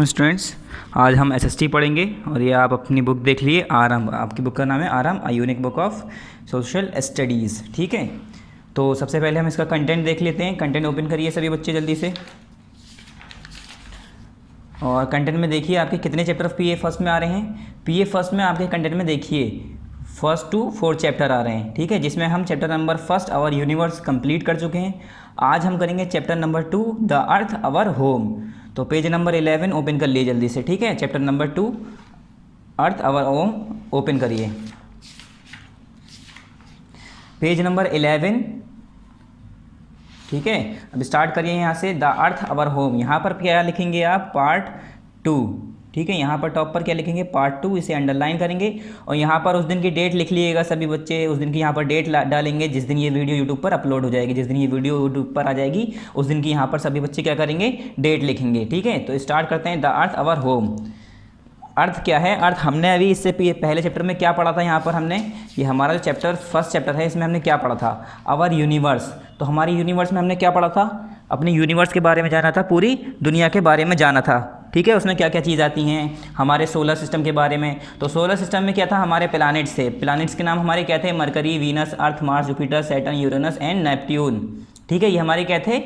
वालेकुम स्टूडेंट्स। आज हम एसएसटी पढ़ेंगे और ये आप अपनी बुक देख लिए आराम। आपकी बुक का नाम है आराम, a unique book of social studies. ठीक है, तो सबसे पहले हम इसका कंटेंट देख लेते हैं। कंटेंट ओपन करिए सभी बच्चे जल्दी से। और कंटेंट में देखिए आपके कितने चैप्टर ऑफ पीए फर्स्ट में आ रहे हैं। पीए फर्स्ट में आपके कंटेंट में देखिए 1 to 4 चैप्टर आ रहे हैं। ठीक है, जिसमें हम chapter number 1 our universe complete कर चुके हैं। आज हम करेंगे chapter number 2 the earth our home. तो पेज नंबर 11 ओपन कर लिए जल्दी से। ठीक है, chapter number 2 earth our home open करिए। Page number 11। ठीक है, अब स्टार्ट करिए यहाँ से। द अर्थ आवर होम, यहाँ पर क्या लिखेंगे आप? पार्ट 2। ठीक है, यहाँ पर टॉप पर क्या लिखेंगे? पार्ट 2। इसे अंडरलाइन करेंगे और यहाँ पर उस दिन की डेट लिख लीजिएगा सभी बच्चे। उस दिन की यहाँ पर डेट डालेंगे जिस दिन ये वीडियो यूट्यूब पर अपलोड हो जाएगी। जिस दिन ये वीडियो यूट्यूब पर आ जाएगी उस दिन की यहाँ पर सभी बच्चे क्या करेंगे? डेट लिखेंगे। ठीक है, तो स्टार्ट करते हैं। The earth our home. Earth क्या है? अर्थ हमने अभी इससे पहले चैप्टर में क्या पढ़ा था? यहाँ पर हमने ये हमारा जो फर्स्ट चैप्टर है इसमें हमने क्या पढ़ा था? Our universe. तो हमारी यूनिवर्स में हमने क्या पढ़ा था? अपने यूनिवर्स के बारे में जाना था, पूरी दुनिया के बारे में जाना था। ठीक है, उसमें क्या क्या चीज़ आती हैं? हमारे सोलर सिस्टम के बारे में। तो सोलर सिस्टम में क्या था? हमारे प्लैनेट्स थे। प्लैनेट्स के नाम हमारे क्या थे? Mercury, Venus, earth, Mars, Jupiter, Saturn, Uranus and Neptune. ठीक है, ये हमारे क्या थे?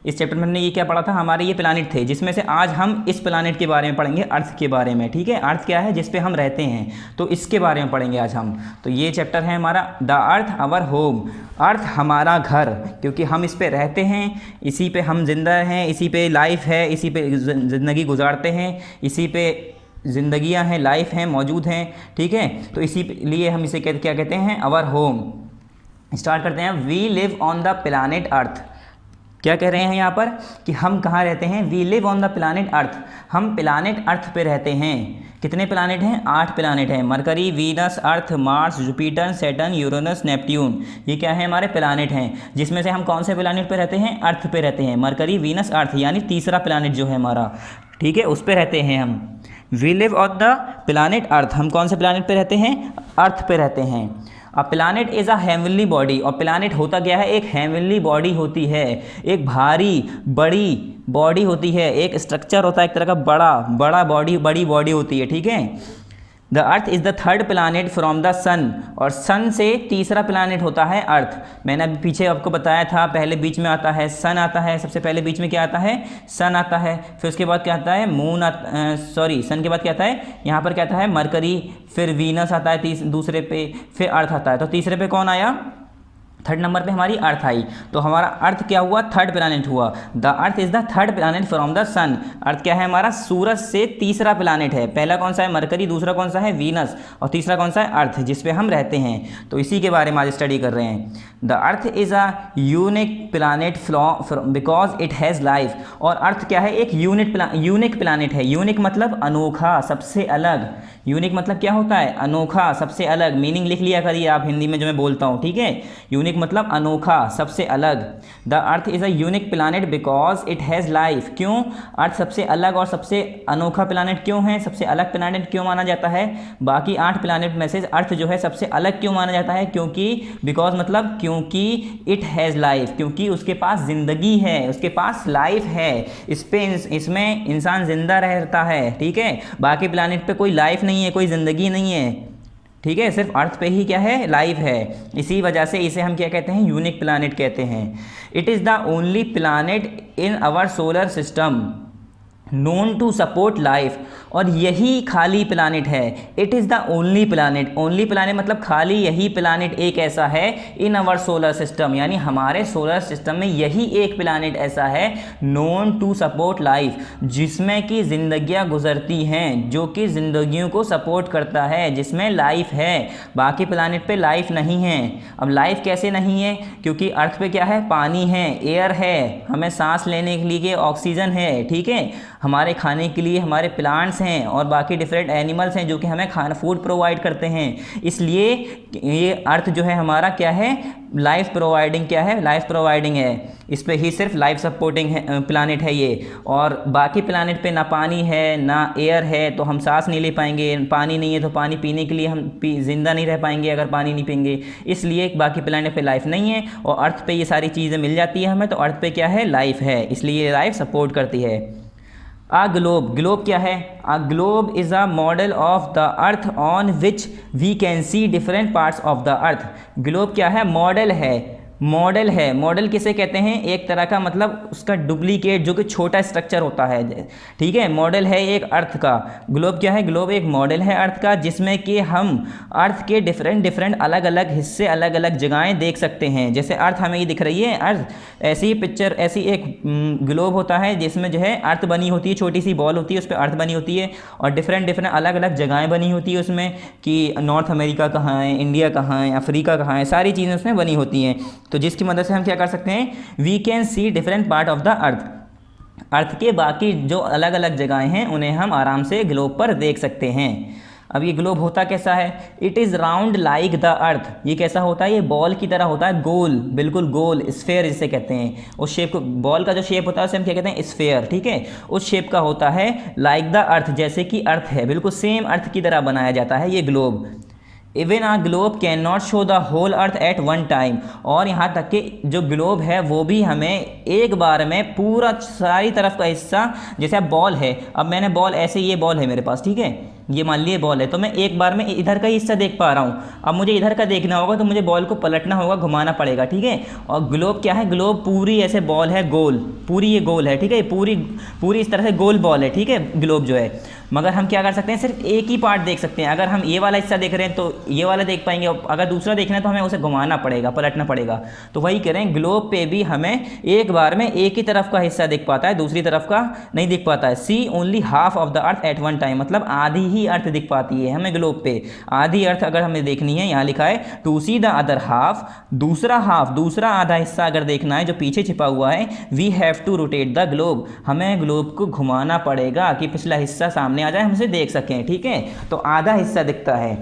इस चैप्टर में हमने ये क्या पढ़ा था? हमारे ये प्लैनेट थे, जिसमें से आज हम इस प्लैनेट के बारे में पढ़ेंगे, अर्थ के बारे में। ठीक है, अर्थ क्या है? जिस पे हम रहते हैं, तो इसके बारे में पढ़ेंगे आज हम। तो ये चैप्टर है हमारा द अर्थ आवर होम। अर्थ हमारा घर, क्योंकि हम इस पे रहते हैं, इसी पे हम जिंदा हैं, इसी पे लाइफ है, इसी पे ज़िंदगी गुजारते हैं, इसी पे ज़िंदगियाँ हैं, लाइफ हैं, मौजूद हैं। ठीक है, तो इसी लिए हम इसे क्या कहते हैं? Our home. स्टार्ट करते हैं। We live on the planet earth. क्या कह रहे हैं यहाँ पर कि हम कहाँ रहते हैं? We live on the planet earth. हम प्लैनेट अर्थ पे रहते हैं। कितने प्लैनेट हैं? 8 प्लैनेट हैं। Mercury, Venus, earth, Mars, Jupiter, Saturn, Uranus, Neptune. ये क्या है? हमारे प्लैनेट हैं, जिसमें से हम कौन से प्लैनेट पे रहते हैं? अर्थ पे रहते हैं। मरकरी, वीनस, अर्थ, यानी तीसरा प्लैनेट जो है हमारा। ठीक है, उस पे रहते हैं हम। We live on the planet earth. हम कौन से प्लैनेट पे रहते हैं? अर्थ पे रहते हैं। A planet is a heavenly body. और प्लैनेट होता क्या है? एक हेवनली बॉडी होती है, एक भारी बड़ी बॉडी होती है, एक स्ट्रक्चर होता है, एक तरह का बड़ी बॉडी होती है। ठीक है, the earth is the third planet from the sun. और सन से तीसरा प्लैनेट होता है अर्थ। मैंने अभी पीछे आपको बताया था, पहले बीच में आता है सन आता है। सबसे पहले बीच में क्या आता है? सन आता है। फिर उसके बाद क्या आता है? सन के बाद क्या आता है? यहाँ पर क्या आता है? मरकरी। फिर वीनस आता है दूसरे पे, फिर अर्थ आता है। तो तीसरे पे कौन आया? थर्ड नंबर पे हमारी अर्थ आई। तो हमारा अर्थ क्या हुआ? थर्ड प्लैनेट हुआ। The earth is the third planet from the sun. Earth क्या है हमारा? सूरज से तीसरा प्लैनेट है। पहला कौन सा है? मरकरी, दूसरा कौन सा है? वीनस, और तीसरा कौन सा है? अर्थ, जिस पे हम रहते हैं। तो इसी के बारे में आज स्टडी कर रहे हैं। The earth is a unique planet because it has life. और अर्थ क्या है? एक यूनिक प्लैनेट है। यूनिक मतलब अनोखा, सबसे अलग। यूनिक मतलब क्या होता है? अनोखा, सबसे अलग। मीनिंग लिख लिया करिए आप हिंदी में जो मैं बोलता हूँ। ठीक है, यूनिक मतलब अनोखा, सबसे अलग। The earth is a unique planet because it has life. क्यों अर्थ सबसे अलग और सबसे अनोखा प्लैनेट क्यों है? सबसे अलग प्लैनेट क्यों माना जाता है? बाकी 8 प्लैनेट में से अर्थ जो है सबसे अलग क्यों माना जाता है? क्योंकि बिकॉज मतलब क्योंकि इट हैज़ लाइफ, क्योंकि उसके पास ज़िंदगी है, उसके पास लाइफ है। इसमें इंसान जिंदा रहता है। ठीक है, बाकी प्लैनेट पे कोई लाइफ नहीं है, कोई ज़िंदगी नहीं है। ठीक है, सिर्फ अर्थ पे ही क्या है? लाइफ है। इसी वजह से इसे हम क्या कहते हैं? यूनिक प्लैनेट कहते हैं। It is the only planet in our solar system known to support life. और यही खाली प्लैनेट है। It is the only planet. Only planet मतलब खाली यही प्लैनेट एक ऐसा है इन आवर सोलर सिस्टम, यानी हमारे सोलर सिस्टम में यही एक प्लैनेट ऐसा है नोन टू सपोर्ट लाइफ, जिसमें कि ज़िंदगियाँ गुजरती हैं, जो कि ज़िंदगियों को सपोर्ट करता है, जिसमें लाइफ है। बाकी प्लैनेट पे लाइफ नहीं है। अब लाइफ कैसे नहीं है? क्योंकि अर्थ पे क्या है? पानी है, एयर है, हमें सांस लेने के लिए ऑक्सीजन है। ठीक है, हमारे खाने के लिए हमारे प्लांट्स हैं और बाकी डिफरेंट एनिमल्स हैं जो कि हमें खाना फूड प्रोवाइड करते हैं। इसलिए ये अर्थ जो है हमारा क्या है? लाइफ प्रोवाइडिंग क्या है? लाइफ प्रोवाइडिंग है। इस पे ही सिर्फ लाइफ सपोर्टिंग है प्लानेट है ये। और बाकी प्लानेट पे ना पानी है ना एयर है, तो हम सांस नहीं ले पाएंगे। पानी नहीं है तो पानी पीने के लिए हम जिंदा नहीं रह पाएंगे अगर पानी नहीं पिएंगे। इसलिए बाकी प्लानेट पे लाइफ नहीं है और अर्थ पे ये सारी चीज़ें मिल जाती है हमें, तो अर्थ पे क्या है? लाइफ है, इसलिए ये लाइफ सपोर्ट करती है। ग्लोब, ग्लोब क्या है? A globe is a model of the earth on which we can see different parts of the earth. Globe क्या है? मॉडल है, मॉडल है। मॉडल किसे कहते हैं? एक तरह का मतलब उसका डुप्लीकेट जो कि छोटा स्ट्रक्चर होता है, ठीक है। मॉडल है एक अर्थ का। ग्लोब क्या है? ग्लोब एक मॉडल है अर्थ का, जिसमें कि हम अर्थ के डिफरेंट अलग अलग हिस्से, अलग अलग जगहें देख सकते हैं। जैसे अर्थ हमें ये दिख रही है अर्थ, ऐसी पिक्चर, ऐसी एक ग्लोब होता है जिसमें जो है अर्थ बनी होती है, छोटी सी बॉल होती है, उस पर अर्थ बनी होती है और डिफरेंट अलग अलग जगहें बनी होती है उसमें, कि नॉर्थ अमेरिका कहाँ है, इंडिया कहाँ है, अफ्रीका कहाँ है, सारी चीज़ें उसमें बनी होती हैं। तो जिसकी मदद से हम क्या कर सकते हैं? We can see different part of the earth. Earth के बाकी जो अलग अलग जगहें हैं उन्हें हम आराम से ग्लोब पर देख सकते हैं। अब ये ग्लोब होता कैसा है? It is round like the earth. ये कैसा होता है? ये बॉल की तरह होता है, गोल, बिल्कुल गोल, स्फेयर जिसे कहते हैं। उस शेप को, बॉल का जो शेप होता है उसे हम क्या कहते हैं? स्फेयर, ठीक है। उस शेप का होता है, लाइक द अर्थ, जैसे कि अर्थ है, बिल्कुल सेम अर्थ की तरह बनाया जाता है ये globe. Even a globe can not show the whole earth at one time. और यहाँ तक कि जो ग्लोब है वो भी हमें एक बार में पूरा सारी तरफ का हिस्सा, जैसे अब बॉल है, अब मैंने बॉल ऐसे, ये बॉल है मेरे पास, ठीक है, ये मान लिए बॉल है, तो मैं एक बार में इधर का ही हिस्सा देख पा रहा हूँ। अब मुझे इधर का देखना होगा तो मुझे बॉल को पलटना होगा, घुमाना पड़ेगा, ठीक है। और ग्लोब क्या है? ग्लोब पूरी ऐसे बॉल है, गोल, पूरी ये गोल है, ठीक है, पूरी इस तरह से गोल बॉल है, ठीक है, ग्लोब जो है। मगर हम क्या कर सकते हैं? सिर्फ एक ही पार्ट देख सकते हैं। अगर हम ये वाला हिस्सा देख रहे हैं तो ये वाला देख पाएंगे, अगर दूसरा देखना है तो हमें उसे घुमाना पड़ेगा, पलटना पड़ेगा। तो वही करें, ग्लोब पे भी हमें एक बार में एक ही तरफ का हिस्सा दिख पाता है, दूसरी तरफ का नहीं दिख पाता है। See only half of the earth at one time, मतलब आधी ही अर्थ दिख पाती है हमें ग्लोब पे। आधी अर्थ अगर हमें देखनी है, यहाँ लिखा है to see the other half, दूसरा हाफ, दूसरा आधा हिस्सा अगर देखना है जो पीछे छिपा हुआ है, we have to rotate the globe, हमें ग्लोब को घुमाना पड़ेगा कि पिछला हिस्सा सामने आ जाए, हम उसे देख सकें, ठीक है। तो आधा हिस्सा दिखता है,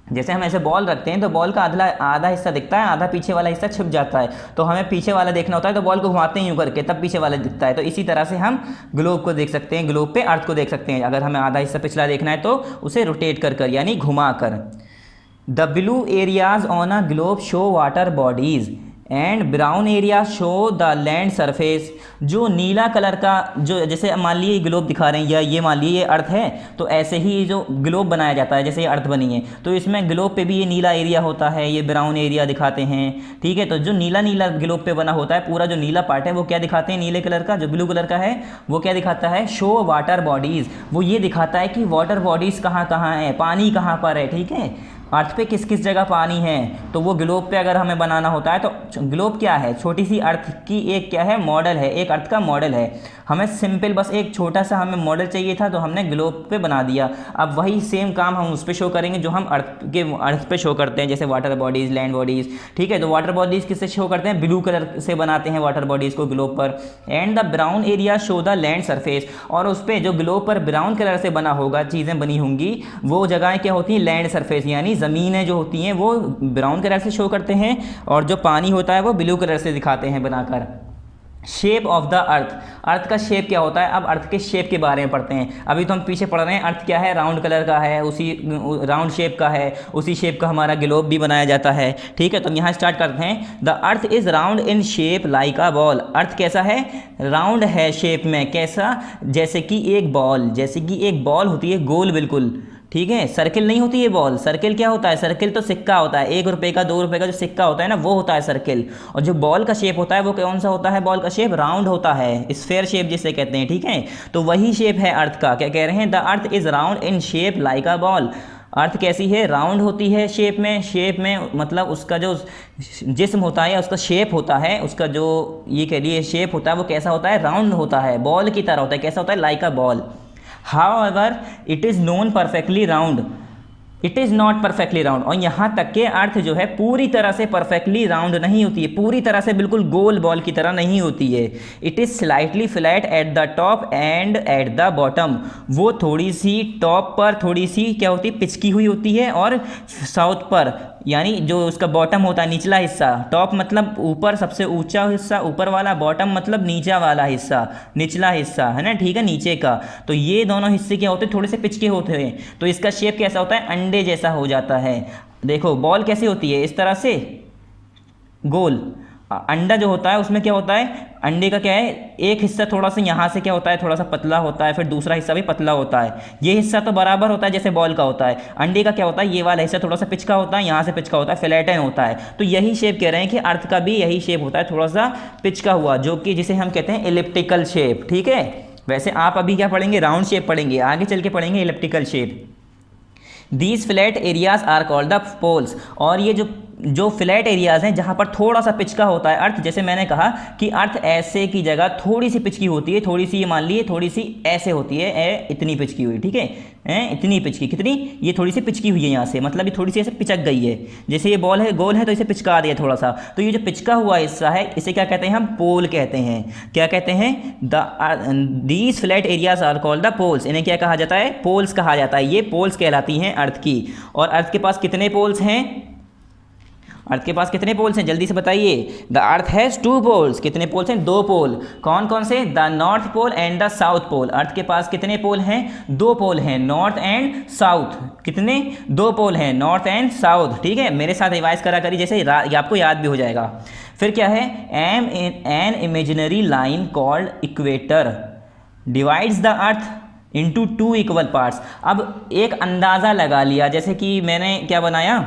जैसे हम ऐसे बॉल रखते हैं तो बॉल का आधा हिस्सा दिखता है, आधा पीछे वाला हिस्सा छिप जाता है। तो हमें पीछे वाला देखना होता है तो बॉल को घुमाते हैं यूँ करके, तब पीछे वाला दिखता है। तो इसी तरह से हम ग्लोब को देख सकते हैं, ग्लोब पे अर्थ को देख सकते हैं। अगर हमें आधा हिस्सा पिछला देखना है तो उसे रोटेट कर यानी घुमा कर। The blue areas on a globe show water bodies and brown area show the land surface. जो नीला कलर का, जो जैसे मान लिए ग्लोब दिखा रहे हैं, या ये मान लिए ये अर्थ है, तो ऐसे ही जो ग्लोब बनाया जाता है, जैसे ये अर्थ बनी है तो इसमें ग्लोब पे भी ये नीला एरिया होता है, ये ब्राउन एरिया दिखाते हैं, ठीक है। तो जो नीला नीला ग्लोब पे बना होता है, पूरा जो नीला पार्ट है वो क्या दिखाते हैं? नीले कलर का, जो ब्लू कलर का है वो क्या दिखाता है? शो वाटर बॉडीज़, वो ये दिखाता है कि वाटर बॉडीज़ कहाँ कहाँ है, पानी कहाँ पर है, ठीक है। अर्थ पे किस किस जगह पानी है, तो वो ग्लोब पे अगर हमें बनाना होता है तो ग्लोब क्या है? छोटी सी अर्थ की एक क्या है? मॉडल है, एक अर्थ का मॉडल है। हमें सिंपल बस एक छोटा सा हमें मॉडल चाहिए था तो हमने ग्लोब पे बना दिया। अब वही सेम काम हम उस पर शो करेंगे जो हम अर्थ पे शो करते हैं, जैसे वाटर बॉडीज़, लैंड बॉडीज़, ठीक है। तो वाटर बॉडीज़ किससे शो करते हैं? ब्लू कलर से बनाते हैं वाटर बॉडीज़ को ग्लोब पर। And the brown area show the land surface, और उस पर जो ग्लोब पर ब्राउन कलर से बना होगा, चीज़ें बनी होंगी, वो जगहें क्या होती हैं? लैंड सरफेस, यानी ज़मीनें जो होती हैं वो ब्राउन कलर से शो करते हैं, और जो पानी होता है वो ब्लू कलर से दिखाते हैं बनाकर। Shape of the earth, earth का शेप क्या होता है? अब अर्थ के शेप के बारे में पढ़ते हैं। अभी तो हम पीछे पढ़ रहे हैं अर्थ क्या है? राउंड कलर का है, उसी राउंड शेप का है, उसी शेप का हमारा ग्लोब भी बनाया जाता है, ठीक है। तो हम यहाँ स्टार्ट करते हैं। The earth is round in shape like a ball. Earth कैसा है? राउंड है शेप में, कैसा? जैसे कि एक बॉल, जैसे कि एक बॉल होती है, गोल बिल्कुल, ठीक है। सर्किल नहीं होती है बॉल। सर्किल क्या होता है? सर्किल तो सिक्का होता है, 1 रुपये का, 2 रुपये का जो सिक्का होता है ना, वो होता है सर्किल। और जो बॉल का शेप होता है वो कौन सा होता है? बॉल का शेप राउंड होता है, स्फेयर शेप जिसे कहते हैं, ठीक है। तो वही शेप है अर्थ का। क्या कह रहे हैं? The earth is round in shape like a ball. Earth कैसी है? राउंड होती है शेप में। शेप में मतलब उसका जो जिस्म होता है या उसका शेप होता है, उसका जो ये कह लिए शेप होता है वो कैसा होता है? राउंड होता है, बॉल की तरह होता है। कैसा होता है? Like a ball. However, it is known perfectly round. It is not perfectly round. और यहाँ तक के अर्थ जो है पूरी तरह से परफेक्टली राउंड नहीं होती है, पूरी तरह से बिल्कुल गोल बॉल की तरह नहीं होती है। It is slightly flat at the top and at the bottom. वो थोड़ी सी टॉप पर थोड़ी सी क्या होती है? पिचकी हुई होती है, और साउथ पर यानी जो उसका बॉटम होता है, निचला हिस्सा, टॉप मतलब ऊपर सबसे ऊंचा हिस्सा ऊपर वाला, बॉटम मतलब नीचा वाला हिस्सा, निचला हिस्सा है ना, ठीक है, नीचे का। तो ये दोनों हिस्से क्या होते हैं? थोड़े से पिचके होते हैं। तो इसका शेप कैसा होता है? अंडे जैसा हो जाता है। देखो बॉल कैसी होती है? इस तरह से गोल, अंडा जो होता है उसमें क्या होता है, अंडे का क्या है, एक हिस्सा थोड़ा सा यहाँ से क्या होता है, थोड़ा सा पतला होता है, फिर दूसरा हिस्सा भी पतला होता है। ये हिस्सा तो बराबर होता है जैसे बॉल का होता है। अंडे का क्या होता है, ये वाला हिस्सा थोड़ा सा पिचका होता है, यहाँ से पिचका होता है, फ्लैटन होता है। तो यही शेप कह रहे हैं कि अर्थ का भी यही शेप होता है, थोड़ा सा पिचका हुआ, जो कि जिसे हम कहते हैं इलिप्टिकल शेप। ठीक है, वैसे आप अभी क्या पढ़ेंगे, राउंड शेप पढ़ेंगे, आगे चल के पढ़ेंगे elliptical shape. These flat areas are called the poles. और ये जो फ्लैट एरियाज हैं जहाँ पर थोड़ा सा पिचका होता है अर्थ, जैसे मैंने कहा कि अर्थ ऐसे की जगह थोड़ी सी पिचकी होती है, थोड़ी सी ये मान लीजिए थोड़ी सी ऐसे होती है, इतनी पिचकी हुई, ठीक है, इतनी पिचकी, कितनी, ये थोड़ी सी पिचकी हुई है यहाँ से, मतलब ये थोड़ी सी ऐसे पिचक गई है। जैसे ये बॉल है, गोल है, तो इसे पिचका दिया थोड़ा सा, तो ये जो पिचका हुआ हिस्सा है इसे क्या कहते हैं, हम पोल कहते हैं। क्या कहते हैं, these flat areas are called the poles. इन्हें क्या कहा जाता है, पोल्स कहा जाता है। ये पोल्स कहलाती हैं अर्थ की। और अर्थ के पास कितने पोल्स हैं, अर्थ के पास कितने पोल्स हैं, जल्दी से बताइए। The earth has 2 poles. कितने पोल्स हैं, 2 पोल। कौन कौन से, the north pole and the south pole. Earth के पास कितने पोल हैं, 2 पोल हैं, नॉर्थ एंड साउथ। कितने, 2 पोल हैं, नॉर्थ एंड साउथ। ठीक है, मेरे साथ रिवाइज करा करिए, जैसे आपको याद भी हो जाएगा। फिर क्या है, an imaginary line called equator divides the earth into 2 equal parts. अब एक अंदाज़ा लगा लिया, जैसे कि मैंने क्या बनाया,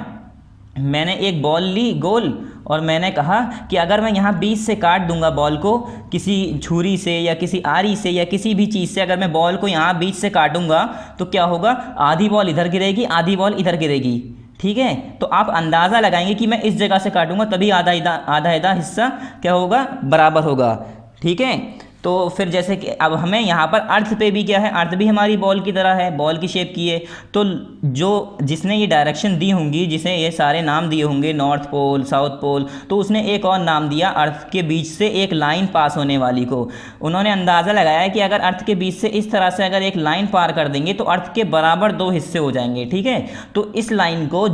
मैंने एक बॉल ली गोल, और मैंने कहा कि अगर मैं यहाँ बीच से काट दूंगा बॉल को किसी छुरी से या किसी आरी से या किसी भी चीज़ से, अगर मैं बॉल को यहाँ बीच से काटूंगा तो क्या होगा, आधी बॉल इधर गिरेगी, आधी बॉल इधर गिरेगी। ठीक है, तो आप अंदाज़ा लगाएंगे कि मैं इस जगह से काटूंगा तभी आधा हिस्सा क्या होगा, बराबर होगा। ठीक है, तो फिर जैसे कि अब हमें यहाँ पर अर्थ पे भी क्या है, अर्थ भी हमारी बॉल की तरह है, बॉल की शेप की है। तो जो जिसने ये डायरेक्शन दी होंगी, जिसे ये सारे नाम दिए होंगे, नॉर्थ पोल, साउथ पोल, तो उसने एक और नाम दिया अर्थ के बीच से एक लाइन पास होने वाली को। उन्होंने अंदाज़ा लगाया कि अगर अर्थ के बीच से इस तरह से अगर एक लाइन पार कर देंगे तो अर्थ के बराबर 2 हिस्से हो जाएंगे। ठीक है, तो इस लाइन को,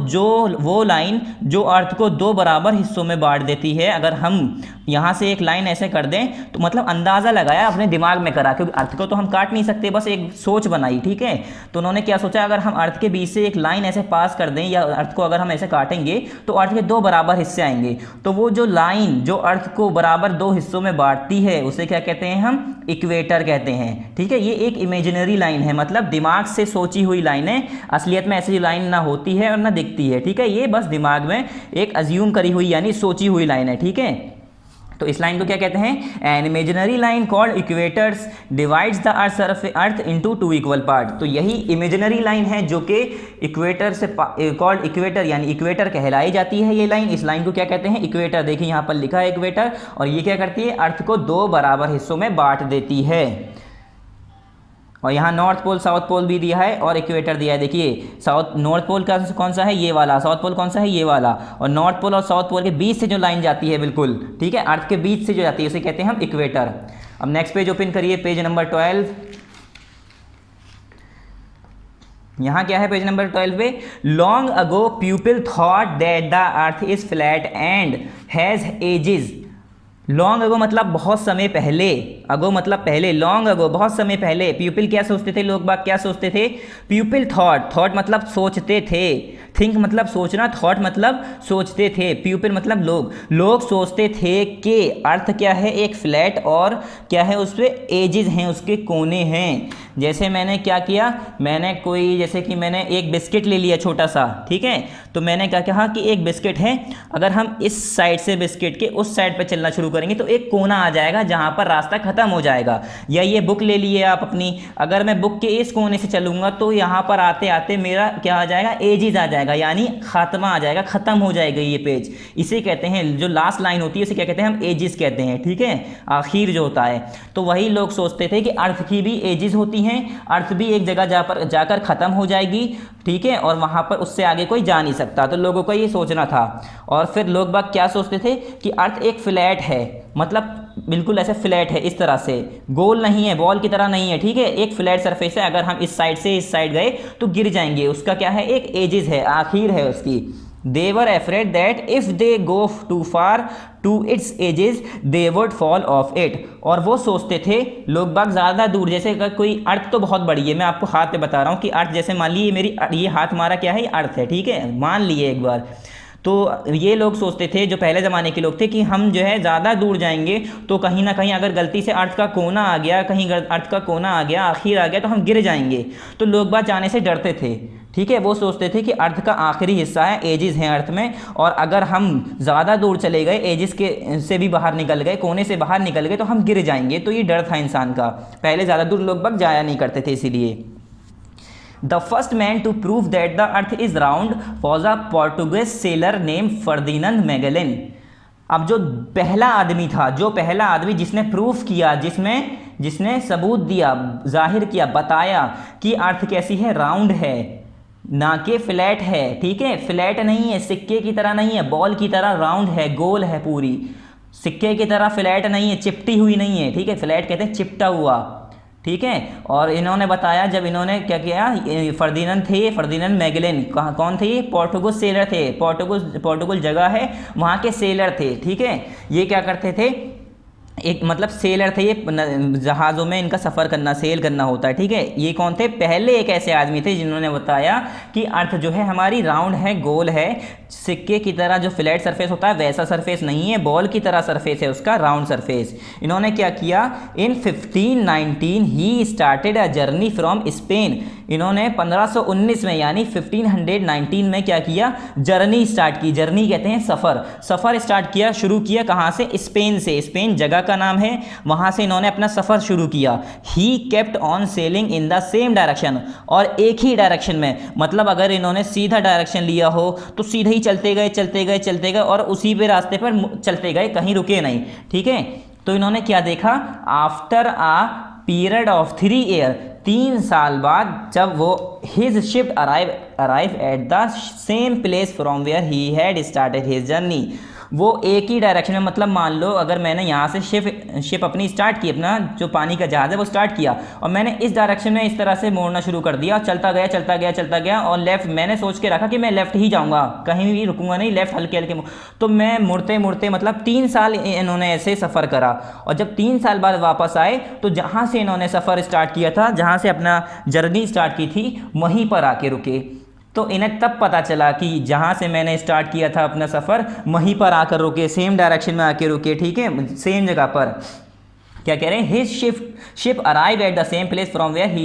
वो लाइन जो अर्थ को 2 बराबर हिस्सों में बांट देती है, अगर हम यहाँ से एक लाइन ऐसे कर दें तो मतलब अंदाज़ा लगाया, अपने दिमाग में करा, क्योंकि अर्थ को तो हम काट नहीं सकते, बस एक सोच बनाई। ठीक है, तो उन्होंने क्या सोचा, अगर हम अर्थ के बीच से एक लाइन ऐसे पास कर दें या अर्थ को अगर हम ऐसे काटेंगे तो अर्थ के 2 बराबर हिस्से आएंगे। तो वो जो लाइन जो अर्थ को बराबर 2 हिस्सों में बांटती है उसे क्या कहते हैं, हम इक्वेटर कहते हैं। ठीक है, ये एक इमेजिनरी लाइन है, मतलब दिमाग से सोची हुई लाइन है। असलियत में ऐसी लाइन ना होती है और ना दिखती है। ठीक है, ये बस दिमाग में एक अज्यूम करी हुई यानी सोची हुई लाइन है। ठीक है, तो इस लाइन को क्या कहते हैं, an imaginary line called equators divides the earth into 2 equal part. तो यही इमेजिनरी लाइन है जो कि इक्वेटर से कॉल्ड इक्वेटर यानी इक्वेटर कहलाई जाती है ये लाइन। इस लाइन को क्या कहते हैं, इक्वेटर। देखिए यहाँ पर लिखा है इक्वेटर, और ये क्या करती है, अर्थ को 2 बराबर हिस्सों में बांट देती है। और यहाँ नॉर्थ पोल साउथ पोल भी दिया है और इक्वेटर दिया है। देखिए नॉर्थ पोल का कौन सा है, ये वाला, साउथ पोल कौन सा है, ये वाला, और नॉर्थ पोल और साउथ पोल के बीच से जो लाइन जाती है, बिल्कुल ठीक है, अर्थ के बीच से जो जाती है उसे कहते हैं हम इक्वेटर। अब नेक्स्ट पेज ओपन करिए, पेज नंबर 12। यहाँ क्या है पेज नंबर 12 पे, long ago people thought that the earth is flat and has edges. Long ago मतलब बहुत समय पहले, अगो मतलब पहले, लॉन्ग अगो बहुत समय पहले। पीपल क्या सोचते थे, लोग बाग क्या सोचते थे, पीपल थॉट, थॉट मतलब सोचते थे, थिंक मतलब सोचना, थॉट मतलब सोचते थे, पीपल मतलब लोग सोचते थे कि अर्थ क्या है, एक फ्लैट, और क्या है उस पर एजेस हैं, उसके कोने हैं। जैसे मैंने क्या किया, मैंने कोई, जैसे कि मैंने एक बिस्किट ले लिया छोटा सा, ठीक है, तो मैंने क्या कहा कि एक बिस्किट है, अगर हम इस साइड से बिस्किट के उस साइड पर चलना शुरू करेंगे तो एक कोना आ जाएगा जहाँ पर रास्ता खत्म हो जाएगा। या ये बुक ले लिए आप अपनी, अगर मैं बुक के इस कोने से चलूँगा तो यहाँ पर आते आते मेरा क्या आ जाएगा, एजेस आ जाएगा, यानी खात्मा आ जाएगा, ख़त्म हो जाएगा ये पेज। इसे कहते हैं, जो लास्ट लाइन होती है उसे क्या कहते हैं, हम एजेस कहते हैं। ठीक है, आखिर जो होता है। तो वही लोग सोचते थे कि अर्थ की भी एजेस होती हैं, अर्थ भी एक जगह जाकर ख़त्म हो जाएगी, ठीक है, और वहाँ पर उससे आगे कोई जा नहीं सकता। तो लोगों को ये सोचना था। और फिर लोग बाग क्या सोचते थे कि अर्थ एक फ्लैट है, मतलब बिल्कुल ऐसे फ्लैट है, इस तरह से गोल नहीं है, बॉल की तरह नहीं है, ठीक है, एक फ्लैट सरफेस है, अगर हम इस साइड से इस साइड गए तो गिर जाएंगे, उसका क्या है, एक एजेस है, आखिर है उसकी। They were afraid that if they go too far to its edges, they would fall off it। और वो सोचते थे लोग बाग ज़्यादा दूर, जैसे अगर कोई अर्थ तो बहुत बड़ी है, मैं आपको हाथ पे बता रहा हूँ कि अर्थ, जैसे मान लीजिए मेरी ये हाथ हमारा क्या है, ये अर्थ है, ठीक है, मान लिए एक बार, तो ये लोग सोचते थे, जो पहले ज़माने के लोग थे, कि हम जो है ज़्यादा दूर जाएंगे तो कहीं ना कहीं अगर गलती से अर्थ का कोना आ गया, कहीं अर्थ का कोना आ गया, आखिर आ गया, तो हम गिर जाएंगे। तो लोग बात जाने से डरते थे, ठीक है। वो सोचते थे कि अर्थ का आखिरी हिस्सा है, एजिस हैं अर्थ में, और अगर हम ज़्यादा दूर चले गए, एजिस के से भी बाहर निकल गए, कोने से बाहर निकल गए, तो हम गिर जाएंगे। तो ये डर था इंसान का, पहले ज़्यादा दूर लोग बाग जाया नहीं करते थे इसीलिए। The first man to prove that the earth is round was a Portuguese sailor name Ferdinand Magellan. अब जो पहला आदमी था, जो पहला आदमी जिसने प्रूफ किया, जिसने सबूत दिया, जाहिर किया, बताया कि अर्थ कैसी है, राउंड है, ना कि फ्लैट है, ठीक है। फ्लैट नहीं है, सिक्के की तरह नहीं है, बॉल की तरह राउंड है, गोल है पूरी, सिक्के की तरह फ्लैट नहीं है, चिपटी हुई नहीं है, ठीक है। फ्लैट कहते हैं चिपटा हुआ, ठीक है। और इन्होंने बताया, जब इन्होंने क्या किया, फर्दिनांड मैगेलन, कौन थे ये, पोर्टुगल सेलर थे, पोर्टुगल जगह है, वहाँ के सेलर थे, ठीक है। ये क्या करते थे, एक मतलब सेलर थे, ये जहाज़ों में इनका सफ़र करना, सेल करना होता है, ठीक है। ये कौन थे, पहले एक ऐसे आदमी थे जिन्होंने बताया कि अर्थ जो है हमारी राउंड है, गोल है, सिक्के की तरह जो फ्लैट सरफेस होता है वैसा सरफेस नहीं है, बॉल की तरह सरफेस है उसका, राउंड सरफेस। इन्होंने क्या किया, इन 1519 he started a journey from Spain. इन्होंने 1519 में यानी 1519 में क्या किया, जर्नी स्टार्ट की। जर्नी कहते हैं सफ़र स्टार्ट किया, शुरू किया कहाँ से, स्पेन से। स्पेन जगह का नाम है, वहाँ से इन्होंने अपना सफ़र शुरू किया। He kept on selling in the same direction, और एक ही डायरेक्शन में, मतलब अगर इन्होंने सीधा डायरेक्शन लिया हो तो सीधे ही चलते गए और उसी पे रास्ते पर चलते गए, कहीं रुके नहीं, ठीक है। तो इन्होंने क्या देखा, after a period of 3 year, 3 साल बाद, जब वो his ship arrive at the same place from where he had started his journey. वो एक ही डायरेक्शन में, मतलब मान लो अगर मैंने यहाँ से शिप अपनी स्टार्ट की, अपना जो पानी का जहाज़ है वो स्टार्ट किया, और मैंने इस डायरेक्शन में इस तरह से मोड़ना शुरू कर दिया, चलता गया, और लेफ़्ट मैंने सोच के रखा कि मैं लेफ़्ट ही जाऊँगा, कहीं भी रुकूंगा नहीं, लेफ़्ट हल्के हल्के, तो मैं मुड़ते मतलब 3 साल इन्होंने ऐसे सफ़र करा। और जब 3 साल बाद वापस आए, तो जहाँ से इन्होंने सफ़र स्टार्ट किया था, जहाँ से अपना जर्नी स्टार्ट की थी, वहीं पर आके रुके। तो इन्हें तब पता चला कि जहाँ से मैंने स्टार्ट किया था अपना सफ़र, वहीं पर आकर रुके, सेम डायरेक्शन में आके रुके, ठीक है, सेम जगह पर। क्या कह रहे हैं, his ship arrive at the same place from where he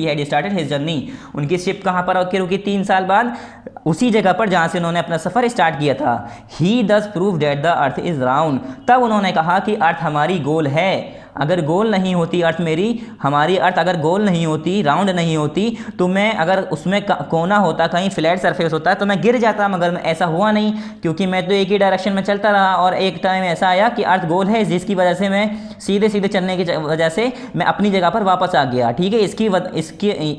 had started his journey. उनकी शिप कहाँ पर आके रुकी 3 साल बाद, उसी जगह पर जहाँ से उन्होंने अपना सफ़र स्टार्ट किया था। ही दस prove that the earth is round, तब उन्होंने कहा कि अर्थ हमारी गोल है। अगर गोल नहीं होती अर्थ हमारी अर्थ अगर गोल नहीं होती, राउंड नहीं होती, तो मैं, अगर उसमें कोना होता, कहीं फ्लैट सरफेस होता, तो मैं गिर जाता, मगर ऐसा हुआ नहीं, क्योंकि मैं तो एक ही डायरेक्शन में चलता रहा। और एक टाइम ऐसा आया कि अर्थ गोल है, जिसकी वजह से मैं सीधे चलने की वजह से मैं अपनी जगह पर वापस आ गया, ठीक है।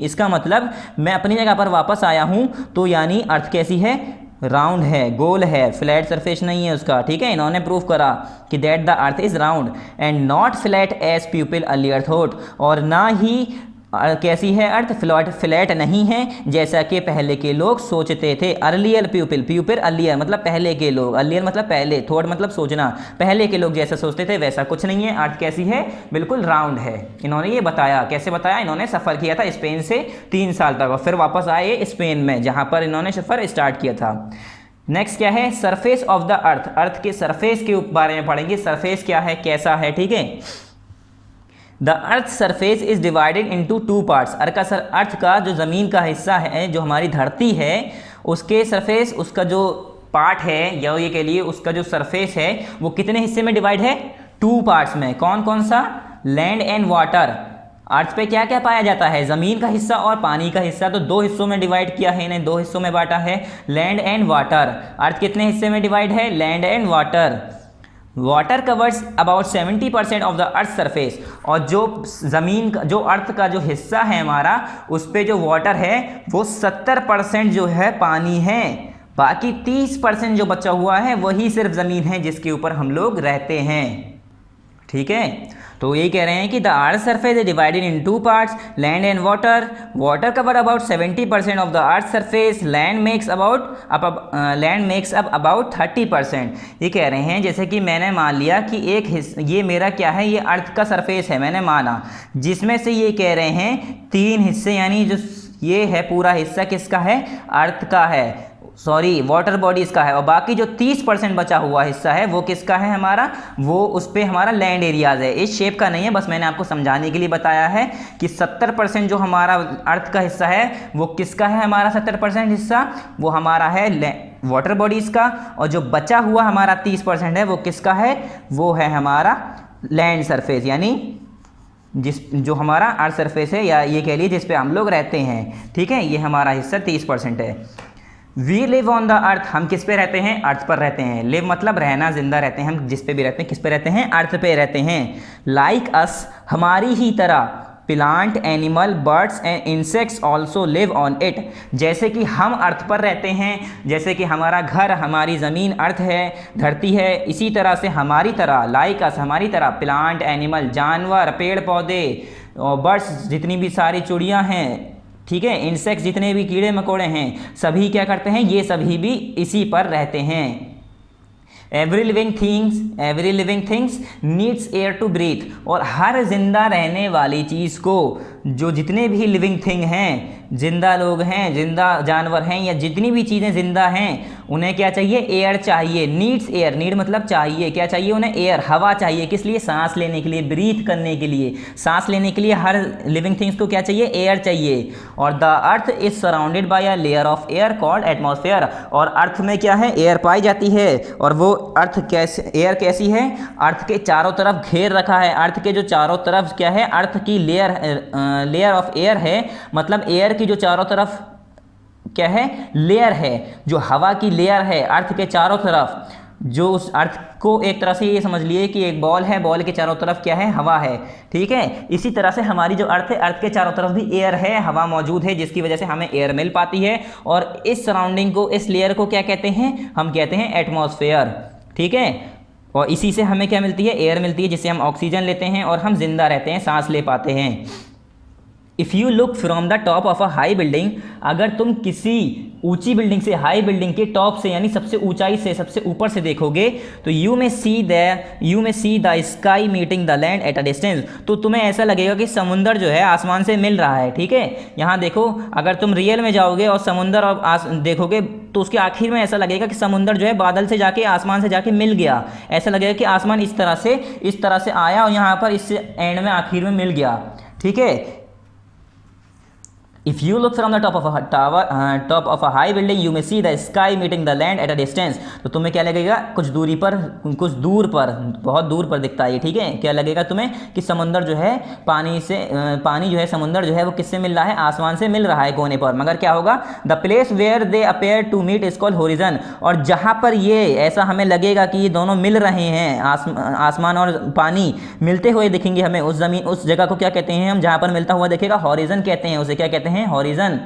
इसका मतलब मैं अपनी जगह पर वापस आया हूँ, तो यानी अर्थ कैसी है, राउंड है, गोल है, फ्लैट सरफेस नहीं है उसका, ठीक है। इन्होंने प्रूव करा कि that the earth is round and not flat as people earlier thought, और ना ही कैसी है अर्थ, फ्लैट नहीं है जैसा कि पहले के लोग सोचते थे। अर्लियर पीपल अर्लियर मतलब पहले के लोग, अर्लियर मतलब पहले, थॉट मतलब सोचना, पहले के लोग जैसा सोचते थे वैसा कुछ नहीं है। अर्थ कैसी है, बिल्कुल राउंड है। इन्होंने ये बताया, कैसे बताया, इन्होंने सफ़र किया था स्पेन से 3 साल तक, और फिर वापस आए स्पेन में, जहाँ पर इन्होंने सफ़र स्टार्ट किया था। नेक्स्ट क्या है, surface of the earth, earth के सरफेस के बारे में पढ़ेंगे। सरफेस क्या है, कैसा है, ठीक है। The earth surface is divided into 2 parts. Earth का जो ज़मीन का हिस्सा है, जो हमारी धरती है, उसके सरफेस, उसका जो पार्ट है, या ये कह लिए उसका जो सरफेस है, वो कितने हिस्से में डिवाइड है, 2 पार्ट्स में। कौन कौन सा, लैंड एंड वाटर। अर्थ पे क्या क्या पाया जाता है, ज़मीन का हिस्सा और पानी का हिस्सा, तो 2 हिस्सों में डिवाइड किया है, इन्हें 2 हिस्सों में बांटा है, लैंड एंड वाटर। अर्थ कितने हिस्से में डिवाइड है, land and water. Water covers about 70% of the earth surface, और जो ज़मीन का, जो अर्थ का जो हिस्सा है हमारा, उस पे जो वाटर है वो 70% जो है पानी है, बाकी 30% जो बचा हुआ है वही सिर्फ ज़मीन है जिसके ऊपर हम लोग रहते हैं, ठीक है। तो यही कह रहे हैं कि the earth surface is divided in 2 parts, land and water. Water cover about 70% of the earth surface, land makes up about 30%। ये कह रहे हैं, जैसे कि मैंने मान लिया कि एक ये मेरा क्या है, ये अर्थ का सरफेस है, मैंने माना, जिसमें से ये कह रहे हैं 3 हिस्से, यानी जो ये है पूरा हिस्सा किसका है, अर्थ का है, सॉरी वाटर बॉडीज़ का है। और बाकी जो 30% बचा हुआ हिस्सा है वो किसका है हमारा, वो उस पर हमारा लैंड एरियाज़ है। इस शेप का नहीं है, बस मैंने आपको समझाने के लिए बताया है कि 70% जो हमारा अर्थ का हिस्सा है वो किसका है, हमारा 70% हिस्सा वो हमारा है वाटर बॉडीज़ का, और जो बचा हुआ हमारा 30% है वो किसका है, वो है हमारा लैंड सरफेस, यानी जो हमारा अर्थ सरफेस है, या ये कह लीजिए जिस पे हम लोग रहते हैं। ठीक है, ये हमारा हिस्सा 30% है। We live on the earth, हम किस पे रहते हैं, अर्थ पर रहते हैं। लिव मतलब रहना, जिंदा रहते हैं, हम जिस पे भी रहते हैं किस पे रहते हैं, अर्थ पे रहते हैं। लाइक अस, हमारी ही तरह, plant, animal, birds and insects also live on it, जैसे कि हम अर्थ पर रहते हैं, जैसे कि हमारा घर, हमारी ज़मीन अर्थ है, धरती है, इसी तरह से हमारी तरह, लाइक अस हमारी तरह, प्लांट, एनिमल जानवर, पेड़ पौधे, और बर्ड्स जितनी भी सारी चिड़ियाँ हैं, ठीक है, इंसेक्ट्स जितने भी कीड़े मकोड़े हैं, सभी क्या करते हैं, ये सभी भी इसी पर रहते हैं। Every living things needs air to breathe, और हर जिंदा रहने वाली चीज़ को, जो जितने भी लिविंग थिंग हैं, जिंदा लोग हैं, जिंदा जानवर हैं, या जितनी भी चीज़ें जिंदा हैं, उन्हें क्या चाहिए, एयर चाहिए। नीड्स एयर, नीड मतलब चाहिए, क्या चाहिए उन्हें, एयर, हवा चाहिए, किस लिए, सांस लेने के लिए, ब्रीथ करने के लिए, सांस लेने के लिए हर लिविंग थिंग्स को क्या चाहिए, एयर चाहिए। और the earth is surrounded by a layer of air called atmosphere, और अर्थ में क्या है, एयर पाई जाती है, और वो अर्थ कैसे, एयर कैसी है, अर्थ के चारों तरफ घेर रखा है। अर्थ के जो चारों तरफ क्या है, अर्थ की लेयर ऑफ एयर है, मतलब एयर की जो चारों तरफ क्या है, लेयर है, जो हवा की लेयर है अर्थ के चारों तरफ, जो उस अर्थ को एक तरह से ये समझ लिए कि एक बॉल है, बॉल के चारों तरफ क्या है, हवा है। ठीक है, इसी तरह से हमारी जो अर्थ है, अर्थ के चारों तरफ भी एयर है, हवा मौजूद है, जिसकी वजह से हमें एयर मिल पाती है। और इस सराउंडिंग को, इस लेयर को क्या कहते हैं, हम कहते हैं एटमॉस्फेयर। ठीक है, और इसी से हमें क्या मिलती है, एयर मिलती है, जिससे हम ऑक्सीजन लेते हैं और हम जिंदा रहते हैं, सांस ले पाते हैं। If you look from the top of a high building, अगर तुम किसी ऊंची बिल्डिंग से, हाई बिल्डिंग के टॉप से, यानी सबसे ऊंचाई से, सबसे ऊपर से देखोगे, तो you may see the sky meeting the land at a distance, तो तुम्हें ऐसा लगेगा कि समुंदर जो है आसमान से मिल रहा है। ठीक है, यहाँ देखो, अगर तुम रियल में जाओगे और समुंदर और देखोगे, तो उसके आखिर में ऐसा लगेगा कि समुंदर जो है बादल से जाके, आसमान से जाके मिल गया। ऐसा लगेगा कि आसमान इस तरह से आया और यहाँ पर इस एंड में आखिर में मिल गया। ठीक है, If you look from the top of a high building, you may see the sky meeting the land at a distance. तो तुम्हें क्या लगेगा, कुछ दूर पर, बहुत दूर पर दिखता है। ठीक है, क्या लगेगा तुम्हें कि समुंदर जो है पानी जो है, समुंदर जो है वो किससे मिल रहा है, आसमान से मिल रहा है कोने पर। मगर क्या होगा, the place where they appear to meet is called horizon, और जहाँ पर ये ऐसा हमें लगेगा कि ये दोनों मिल रहे हैं, आसमान और पानी मिलते हुए दिखेंगे हमें, उस जगह को क्या कहते हैं हम, जहाँ पर मिलता हुआ दिखेगा, हॉरिजन कहते हैं। उसे क्या कहते हैं, horizon.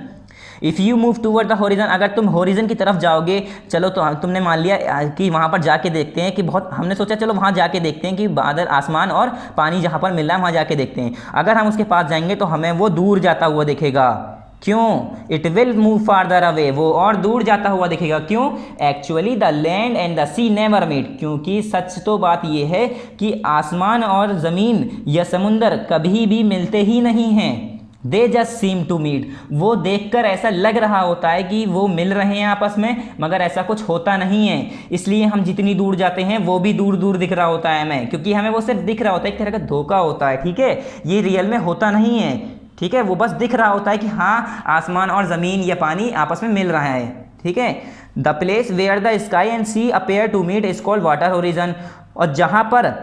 If you move toward the horizon, अगर तुम हॉरिजन की तरफ जाओगे, चलो तो तुमने मान लिया कि वहाँ पर जाके देखते हैं कि हमने सोचा चलो वहाँ जाके देखते हैं कि बादल, आसमान और पानी जहाँ पर मिल रहा है वहाँ जाके देखते हैं। अगर हम उसके पास जाएंगे तो हमें वो दूर जाता हुआ दिखेगा। क्यों, it will move farther away, वो और दूर जाता हुआ दिखेगा। क्यों, actually the land and the sea never meet, क्योंकि सच तो बात ये है कि आसमान और ज़मीन या समुंदर कभी भी मिलते ही नहीं हैं। They just seem to meet, वो देखकर ऐसा लग रहा होता है कि वो मिल रहे हैं आपस में, मगर ऐसा कुछ होता नहीं है। इसलिए हम जितनी दूर जाते हैं वो भी दूर दूर दिख रहा होता है हमें, क्योंकि हमें वो सिर्फ दिख रहा होता है, एक तरह का धोखा होता है। ठीक है, ये रियल में होता नहीं है। ठीक है, वो बस दिख रहा होता है कि हाँ आसमान और ज़मीन या पानी आपस में मिल रहा है। ठीक है, the place where the sky and sea appear to meet is called water horizon, और जहाँ पर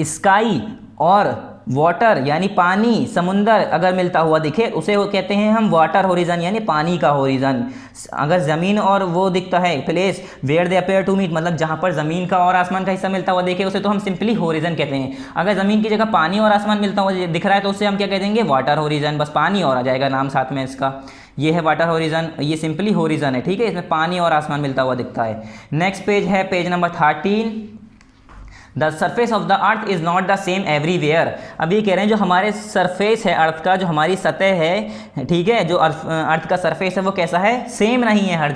स्काई और वाटर यानी पानी, समुंदर अगर मिलता हुआ दिखे, उसे वो कहते हैं हम वाटर होरिजन, यानी पानी का होरिजन। अगर ज़मीन और वो दिखता है, place where they appear to meet, मतलब जहाँ पर ज़मीन का और आसमान का हिस्सा मिलता हुआ देखे, उसे तो हम सिंपली होरिजन कहते हैं। अगर ज़मीन की जगह पानी और आसमान मिलता हुआ दिख रहा है तो उसे हम क्या कह देंगे, वाटर होरिजन, बस पानी और आ जाएगा नाम साथ में इसका। ये है वाटर होरिजन, ये सिंपली होरिजन है। ठीक है, इसमें पानी और आसमान मिलता हुआ दिखता है। नेक्स्ट पेज है page number 13। The surface of the earth is not the same everywhere. अब ये कह रहे हैं जो हमारे सरफेस है अर्थ का, जो हमारी सतह है, ठीक है, जो अर्थ का सरफेस है वो कैसा है, सेम नहीं है हर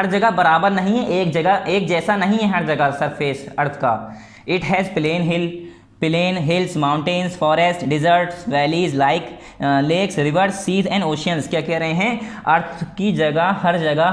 जगह बराबर नहीं है, एक जैसा नहीं है हर जगह सरफेस अर्थ का। It has plain hill, plain, hills, mountains, forests, deserts, valleys, lakes, rivers, seas and oceans. क्या कह रहे हैं, अर्थ की जगह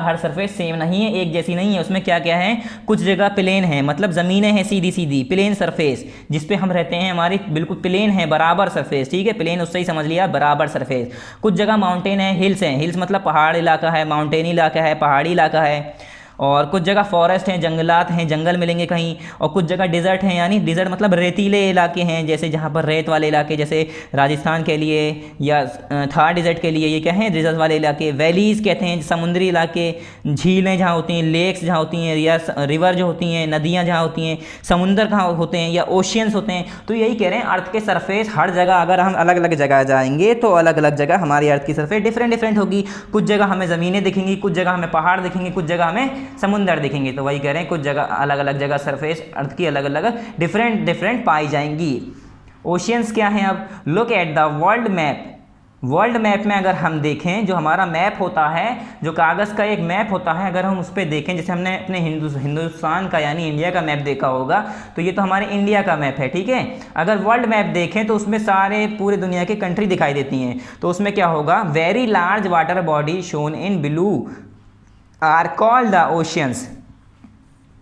हर सरफेस सेम नहीं है, एक जैसी नहीं है। उसमें क्या क्या है, कुछ जगह प्लेन है, मतलब ज़मीनें हैं सीधी सीधी, प्लेन सरफेस जिस पे हम रहते हैं, हमारी बिल्कुल प्लेन है, बराबर सरफेस, ठीक है, प्लेन उससे ही समझ लिया, बराबर सरफेस। कुछ जगह माउंटेन है, हिल्स हैं, हिल्स मतलब पहाड़ इलाका है, माउंटेन इलाका है, पहाड़ी इलाका है। और कुछ जगह फॉरेस्ट हैं, जंगलात हैं, जंगल मिलेंगे कहीं। और कुछ जगह डिज़र्ट हैं, यानी डिज़र्ट मतलब रेतीले इलाके हैं, जैसे जहाँ पर रेत वाले इलाके, जैसे राजस्थान के लिए या थार डिज़र्ट के लिए ये क्या हैं, डिज़र्ट वाले इलाके। वैलीज़ कहते हैं समुद्री इलाके, झीलें जहाँ होती हैं, लेक्स जहाँ होती हैं, या रिवर जो होती हैं, नदियाँ जहाँ होती हैं, समुंदर कहाँ होते हैं, या ओशियंस होते हैं। तो यही कह रहे हैं, अर्थ के सरफेस हर जगह अगर हम अलग अलग जगह जाएंगे तो अलग अलग जगह हमारी अर्थ की सरफेस डिफरेंट डिफरेंट होगी। कुछ जगह हमें ज़मीनें दिखेंगी, कुछ जगह हमें पहाड़ दिखेंगे, कुछ जगह हमें समुंदर दिखेंगे। तो वही कह रहे हैं, कुछ जगह अलग अलग जगह सरफेस अर्थ की अलग अलग डिफरेंट डिफरेंट पाई जाएंगी। ओशियंस क्या हैं, अब look at the world map. World map में अगर हम देखें, जो हमारा मैप होता है, जो कागज़ का एक मैप होता है, अगर हम उस पर देखें, जैसे हमने अपने हिंदुस्तान का यानी इंडिया का मैप देखा होगा, तो ये तो हमारे इंडिया का मैप है, ठीक है। अगर वर्ल्ड मैप देखें तो उसमें सारे पूरे दुनिया की कंट्री दिखाई देती हैं। तो उसमें क्या होगा, very large water body shown in blue are called the oceans.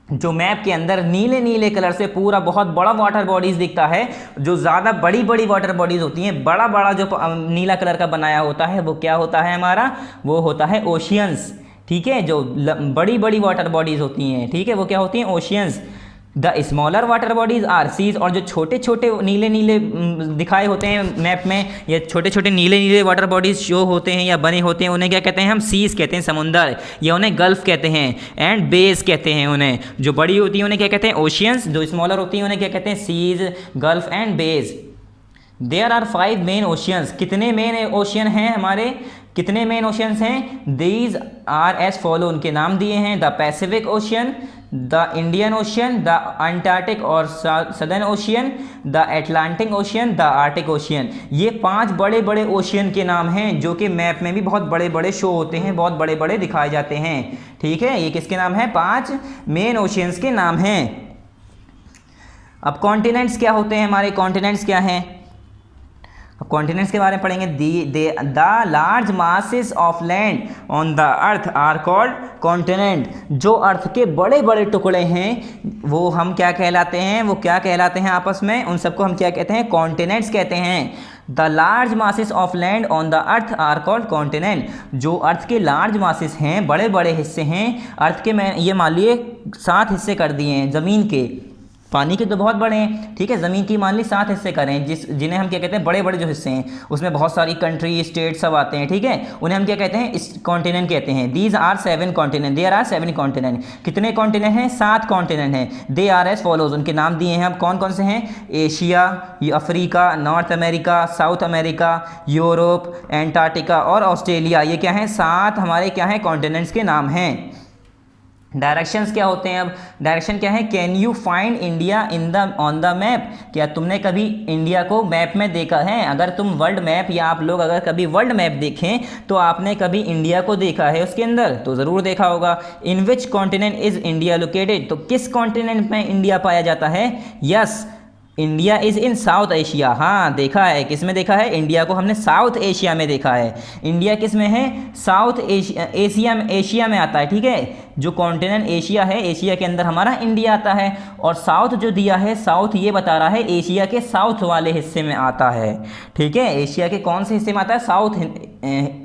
जो मैप के अंदर नीले नीले कलर से पूरा बहुत बड़ा वाटर बॉडीज दिखता है, जो ज़्यादा बड़ी बड़ी वाटर बॉडीज होती हैं, बड़ा बड़ा जो नीला कलर का बनाया होता है, वो क्या होता है हमारा, वो होता है ओशियंस, ठीक है। जो बड़ी बड़ी वाटर बॉडीज होती हैं, ठीक है, वो क्या होती हैं, oceans. The smaller water bodies are seas. और जो छोटे छोटे नीले नीले दिखाए होते हैं मैप में, या छोटे छोटे नीले नीले वाटर बॉडीज शो होते हैं या बने होते हैं, उन्हें क्या कहते हैं, हम सीज कहते हैं, समुंदर, या उन्हें गल्फ कहते हैं। एंड बेस कहते हैं उन्हें। जो बड़ी होती है उन्हें क्या कहते हैं, ओशियंस। जो स्मॉलर होती है उन्हें क्या कहते हैं, seas, gulf and bays. There are 5 main oceans. कितने मेन ओशियन हैं हमारे, कितने मेन ओशियंस हैं, दीज आर एज फॉलो, उनके नाम दिए हैं। The Pacific ocean, the Indian ocean, the Antarctic और southern ocean, the Atlantic ocean, the Arctic ocean. ये 5 बड़े बड़े ओशियन के नाम हैं, जो कि मैप में भी बहुत बड़े बड़े शो होते हैं, बहुत बड़े बड़े दिखाए जाते हैं, ठीक है। ये किसके नाम हैं, 5 मेन ओशियंस के नाम हैं। अब कॉन्टिनेंट्स क्या होते हैं हमारे, कॉन्टिनेंट्स क्या हैं, अब कॉन्टिनेंट्स के बारे में पढ़ेंगे। The large masses of land on the earth are called continent. जो अर्थ के बड़े बड़े टुकड़े हैं, वो हम क्या कहलाते हैं, वो क्या कहलाते हैं आपस में, उन सबको हम क्या कहते हैं, कॉन्टिनेंट्स कहते हैं। The large masses of land on the earth are called continent. जो अर्थ के लार्ज मासेस हैं, बड़े बड़े हिस्से हैं अर्थ के, मैं ये मान लिए 7 हिस्से कर दिए हैं ज़मीन के, पानी के तो बहुत बड़े हैं, ठीक है, ज़मीन की मान ली 7 हिस्से करें, जिन्हें हम क्या कहते हैं, बड़े बड़े जो हिस्से हैं, उसमें बहुत सारी कंट्री, स्टेट सब आते हैं, ठीक है, उन्हें हम क्या कहते हैं, इस कॉन्टिनेंट कहते हैं। These are 7 continent, there are 7 continent. कितने कॉन्टिनेंट हैं, 7 कॉन्टिनेंट हैं। दे आर एज फॉलोज, उनके नाम दिए हैं, अब कौन कौन से हैं, Asia, Africa, north America, south America, Europe, Antarctica और ऑस्ट्रेलिया। ये क्या हैं, 7 हमारे क्या हैं, कॉन्टिनेंट्स के नाम हैं। डायरेक्शंस क्या होते हैं, अब डायरेक्शन क्या है, can you find India in the on the map. क्या तुमने कभी इंडिया को मैप में देखा है, अगर तुम वर्ल्ड मैप, या आप लोग अगर कभी वर्ल्ड मैप देखें तो आपने कभी इंडिया को देखा है उसके अंदर, तो ज़रूर देखा होगा। In which continent is India located. तो किस कॉन्टिनेंट में इंडिया पाया जाता है, yes India is in South Asia. हाँ देखा है, किस में देखा है, इंडिया को हमने साउथ एशिया में देखा है। इंडिया किस में है, साउथ एशिया में, एशिया में आता है, ठीक है। जो कॉन्टिनेंट एशिया है, एशिया के अंदर हमारा इंडिया आता है। और साउथ जो दिया है, साउथ ये बता रहा है एशिया के साउथ वाले हिस्से में आता है, ठीक है। एशिया के कौन से हिस्से में आता है, साउथ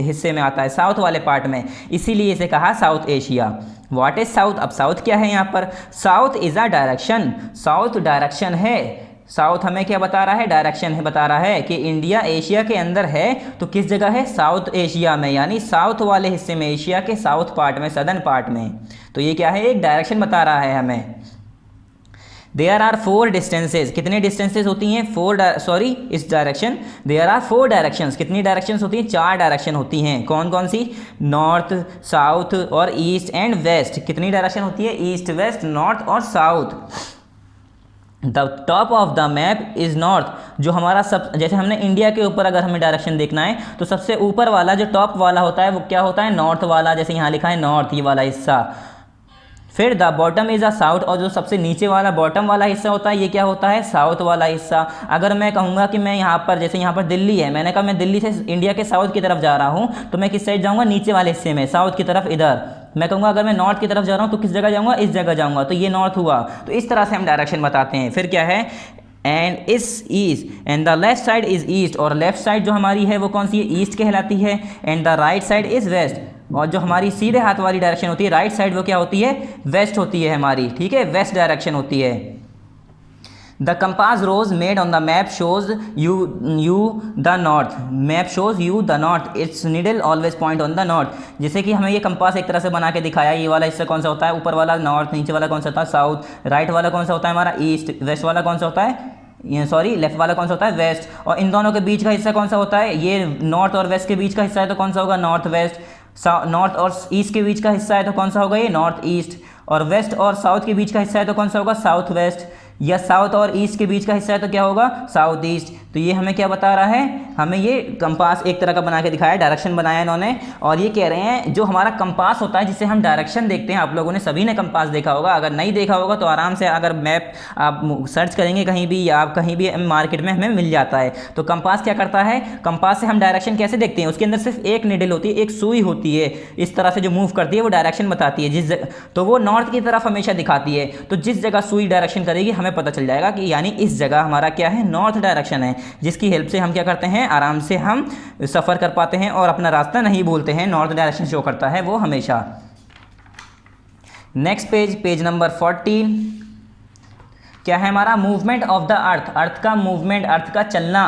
हिस्से में आता है, साउथ वाले पार्ट में, इसीलिए इसे कहा south Asia. What is south, अब साउथ क्या है यहाँ पर, south is a direction. South direction है। साउथ हमें क्या बता रहा है, डायरेक्शन है, बता रहा है कि इंडिया एशिया के अंदर है, तो किस जगह है, साउथ एशिया में, यानी साउथ वाले हिस्से में, एशिया के साउथ पार्ट में, सदर्न पार्ट में। तो ये क्या है, एक डायरेक्शन बता रहा है हमें। There are 4 distances. कितने डिस्टेंसेज होती हैं, 4 इस डायरेक्शन। There are 4 directions. कितनी डायरेक्शंस होती हैं, 4 डायरेक्शन होती हैं। कौन कौन सी, नॉर्थ, साउथ और ईस्ट एंड वेस्ट। कितनी डायरेक्शन होती है, ईस्ट, वेस्ट, नॉर्थ और south. The top of the map is north. जो हमारा सब, जैसे हमने इंडिया के ऊपर अगर हमें डायरेक्शन देखना है तो सबसे ऊपर वाला जो टॉप वाला होता है वो क्या होता है, नॉर्थ वाला। जैसे यहाँ लिखा है नॉर्थ, ये वाला हिस्सा। फिर the bottom is a south, और जो सबसे नीचे वाला बॉटम वाला हिस्सा होता है ये क्या होता है, साउथ वाला हिस्सा। अगर मैं कहूँगा कि मैं यहाँ पर, जैसे यहाँ पर दिल्ली है, मैंने कहा मैं दिल्ली से इंडिया के साउथ की तरफ जा रहा हूँ, तो मैं किस साइड जाऊँगा, नीचे वाले हिस्से में, साउथ की तरफ इधर। मैं कहूँगा अगर मैं नॉर्थ की तरफ जा रहा हूँ तो किस जगह जाऊँगा, इस जगह जाऊँगा, तो ये नॉर्थ हुआ। तो इस तरह से हम डायरेक्शन बताते हैं। फिर क्या है, एंड इस east, and the left side is east, और लेफ्ट साइड जो हमारी है वो कौन सी है, ईस्ट कहलाती है। And the right side is west, और जो हमारी सीधे हाथ वाली डायरेक्शन होती है, राइट साइड, वो क्या होती है, वेस्ट होती है हमारी, ठीक है, वेस्ट डायरेक्शन होती है। The compass rose made on the map shows you the north, map shows you the north, its needle always point on the north. जैसे कि हमें ये कंपास एक तरह से बना के दिखाया, ये वाला हिस्सा कौन सा होता है, ऊपर वाला नॉर्थ, नीचे वाला कौन सा होता है, साउथ, राइट वाला कौन सा होता है हमारा, ईस्ट, वेस्ट वाला कौन सा होता है, सॉरी लेफ्ट वाला कौन सा होता है, वेस्ट। और इन दोनों के बीच का हिस्सा कौन सा होता है, ये नॉर्थ और वेस्ट के बीच का हिस्सा है तो कौन सा होगा, नॉर्थ वेस्ट। नॉर्थ और ईस्ट के बीच का हिस्सा है तो कौन सा होगा, ये नॉर्थ ईस्ट। और वेस्ट और साउथ के बीच का हिस्सा है तो कौन सा होगा, साउथ वेस्ट। या साउथ और ईस्ट के बीच का हिस्सा है तो क्या होगा, साउथ ईस्ट। तो ये हमें क्या बता रहा है, हमें ये कंपास एक तरह का बना के दिखाया है, डायरेक्शन बनाया इन्होंने। और ये कह रहे हैं जो हमारा कंपास होता है जिससे हम डायरेक्शन देखते हैं, आप लोगों ने सभी ने कंपास देखा होगा, अगर नहीं देखा होगा तो आराम से अगर मैप आप सर्च करेंगे कहीं भी, या आप कहीं भी मार्केट में हमें मिल जाता है। तो कंपास क्या करता है, कंपास से हम डायरेक्शन कैसे देखते हैं, उसके अंदर सिर्फ एक निडल होती है, एक सुई होती है, इस तरह से जो मूव करती है वो डायरेक्शन बताती है, तो वो नॉर्थ की तरफ हमेशा दिखाती है। तो जिस जगह सुई डायरेक्शन करेगी हमें पता चल जाएगा कि यानी इस जगह हमारा क्या है, नॉर्थ डायरेक्शन है, जिसकी हेल्प से हम क्या करते हैं, आराम से हम सफ़र कर पाते हैं और अपना रास्ता नहीं भूलते हैं। नॉर्थ डायरेक्शन शो करता है वो हमेशा। नेक्स्ट पेज, पेज नंबर 14, क्या है हमारा, movement of the earth, earth का मूवमेंट, अर्थ का चलना,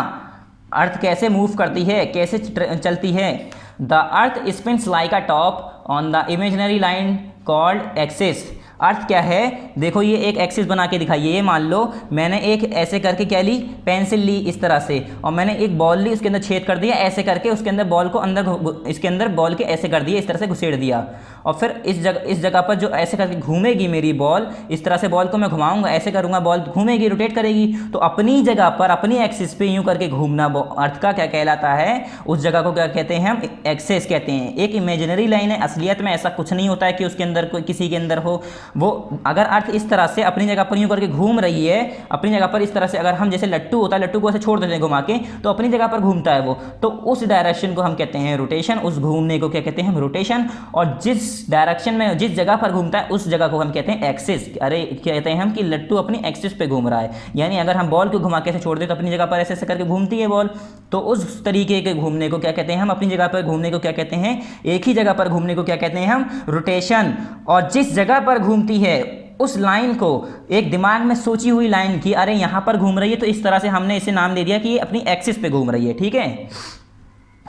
अर्थ कैसे मूव करती है, कैसे चलती है। The earth spins like a top on the imaginary line called axis. Earth क्या है, देखो ये एक एक्सिस बना के दिखाइए, ये मान लो मैंने एक ऐसे करके क्या ली, पेंसिल ली इस तरह से, और मैंने एक बॉल ली, उसके अंदर छेद कर दिया ऐसे करके, उसके अंदर बॉल को अंदर, इसके अंदर बॉल के ऐसे कर दिया, इस तरह से घुसेड़ दिया। और फिर इस जगह पर जो ऐसे करके घूमेगी मेरी बॉल, इस तरह से बॉल को मैं घुमाऊंगा, ऐसे करूंगा, बॉल घूमेगी, रोटेट करेगी, तो अपनी जगह पर, अपनी एक्सिस पे यूं करके घूमना अर्थ का क्या कहलाता है, उस जगह को क्या कहते हैं हम, एक्सिस कहते हैं। एक इमेजिनरी लाइन है, असलियत में ऐसा कुछ नहीं होता है कि उसके अंदर कोई किसी के अंदर हो। वो अगर अर्थ इस तरह से अपनी जगह पर यूं करके घूम रही है, अपनी जगह पर इस तरह से, अगर हम जैसे लट्टू होता है, लट्टू को ऐसे छोड़ देते हैं घुमा के, तो अपनी जगह पर घूमता है वो, तो उस डायरेक्शन को हम कहते हैं रोटेशन, उस घूमने को क्या कहते हैं हम, रोटेशन। और जिस डायरेक्शन में, जिस जगह पर घूमता है उस जगह को हम कहते हैं एक्सिस। अरे कहते हैं हम कि लट्टू अपनी एक्सिस पे घूम रहा है, यानी अगर हम बॉल को घुमा के छोड़ दें तो अपनी जगह पर ऐसे ऐसे करके घूमती है बॉल, तो उस तरीके के घूमने को क्या कहते हैं हम, अपनी जगह पर घूमने को क्या कहते हैं, एक ही जगह पर घूमने को क्या कहते हैं हम, रोटेशन। और जिस जगह पर घूमती है उस लाइन को, एक दिमाग में सोची हुई लाइन की, अरे यहाँ पर घूम रही है, तो इस तरह से हमने इसे नाम दे दिया कि ये अपनी एक्सिस पे घूम रही है, ठीक है।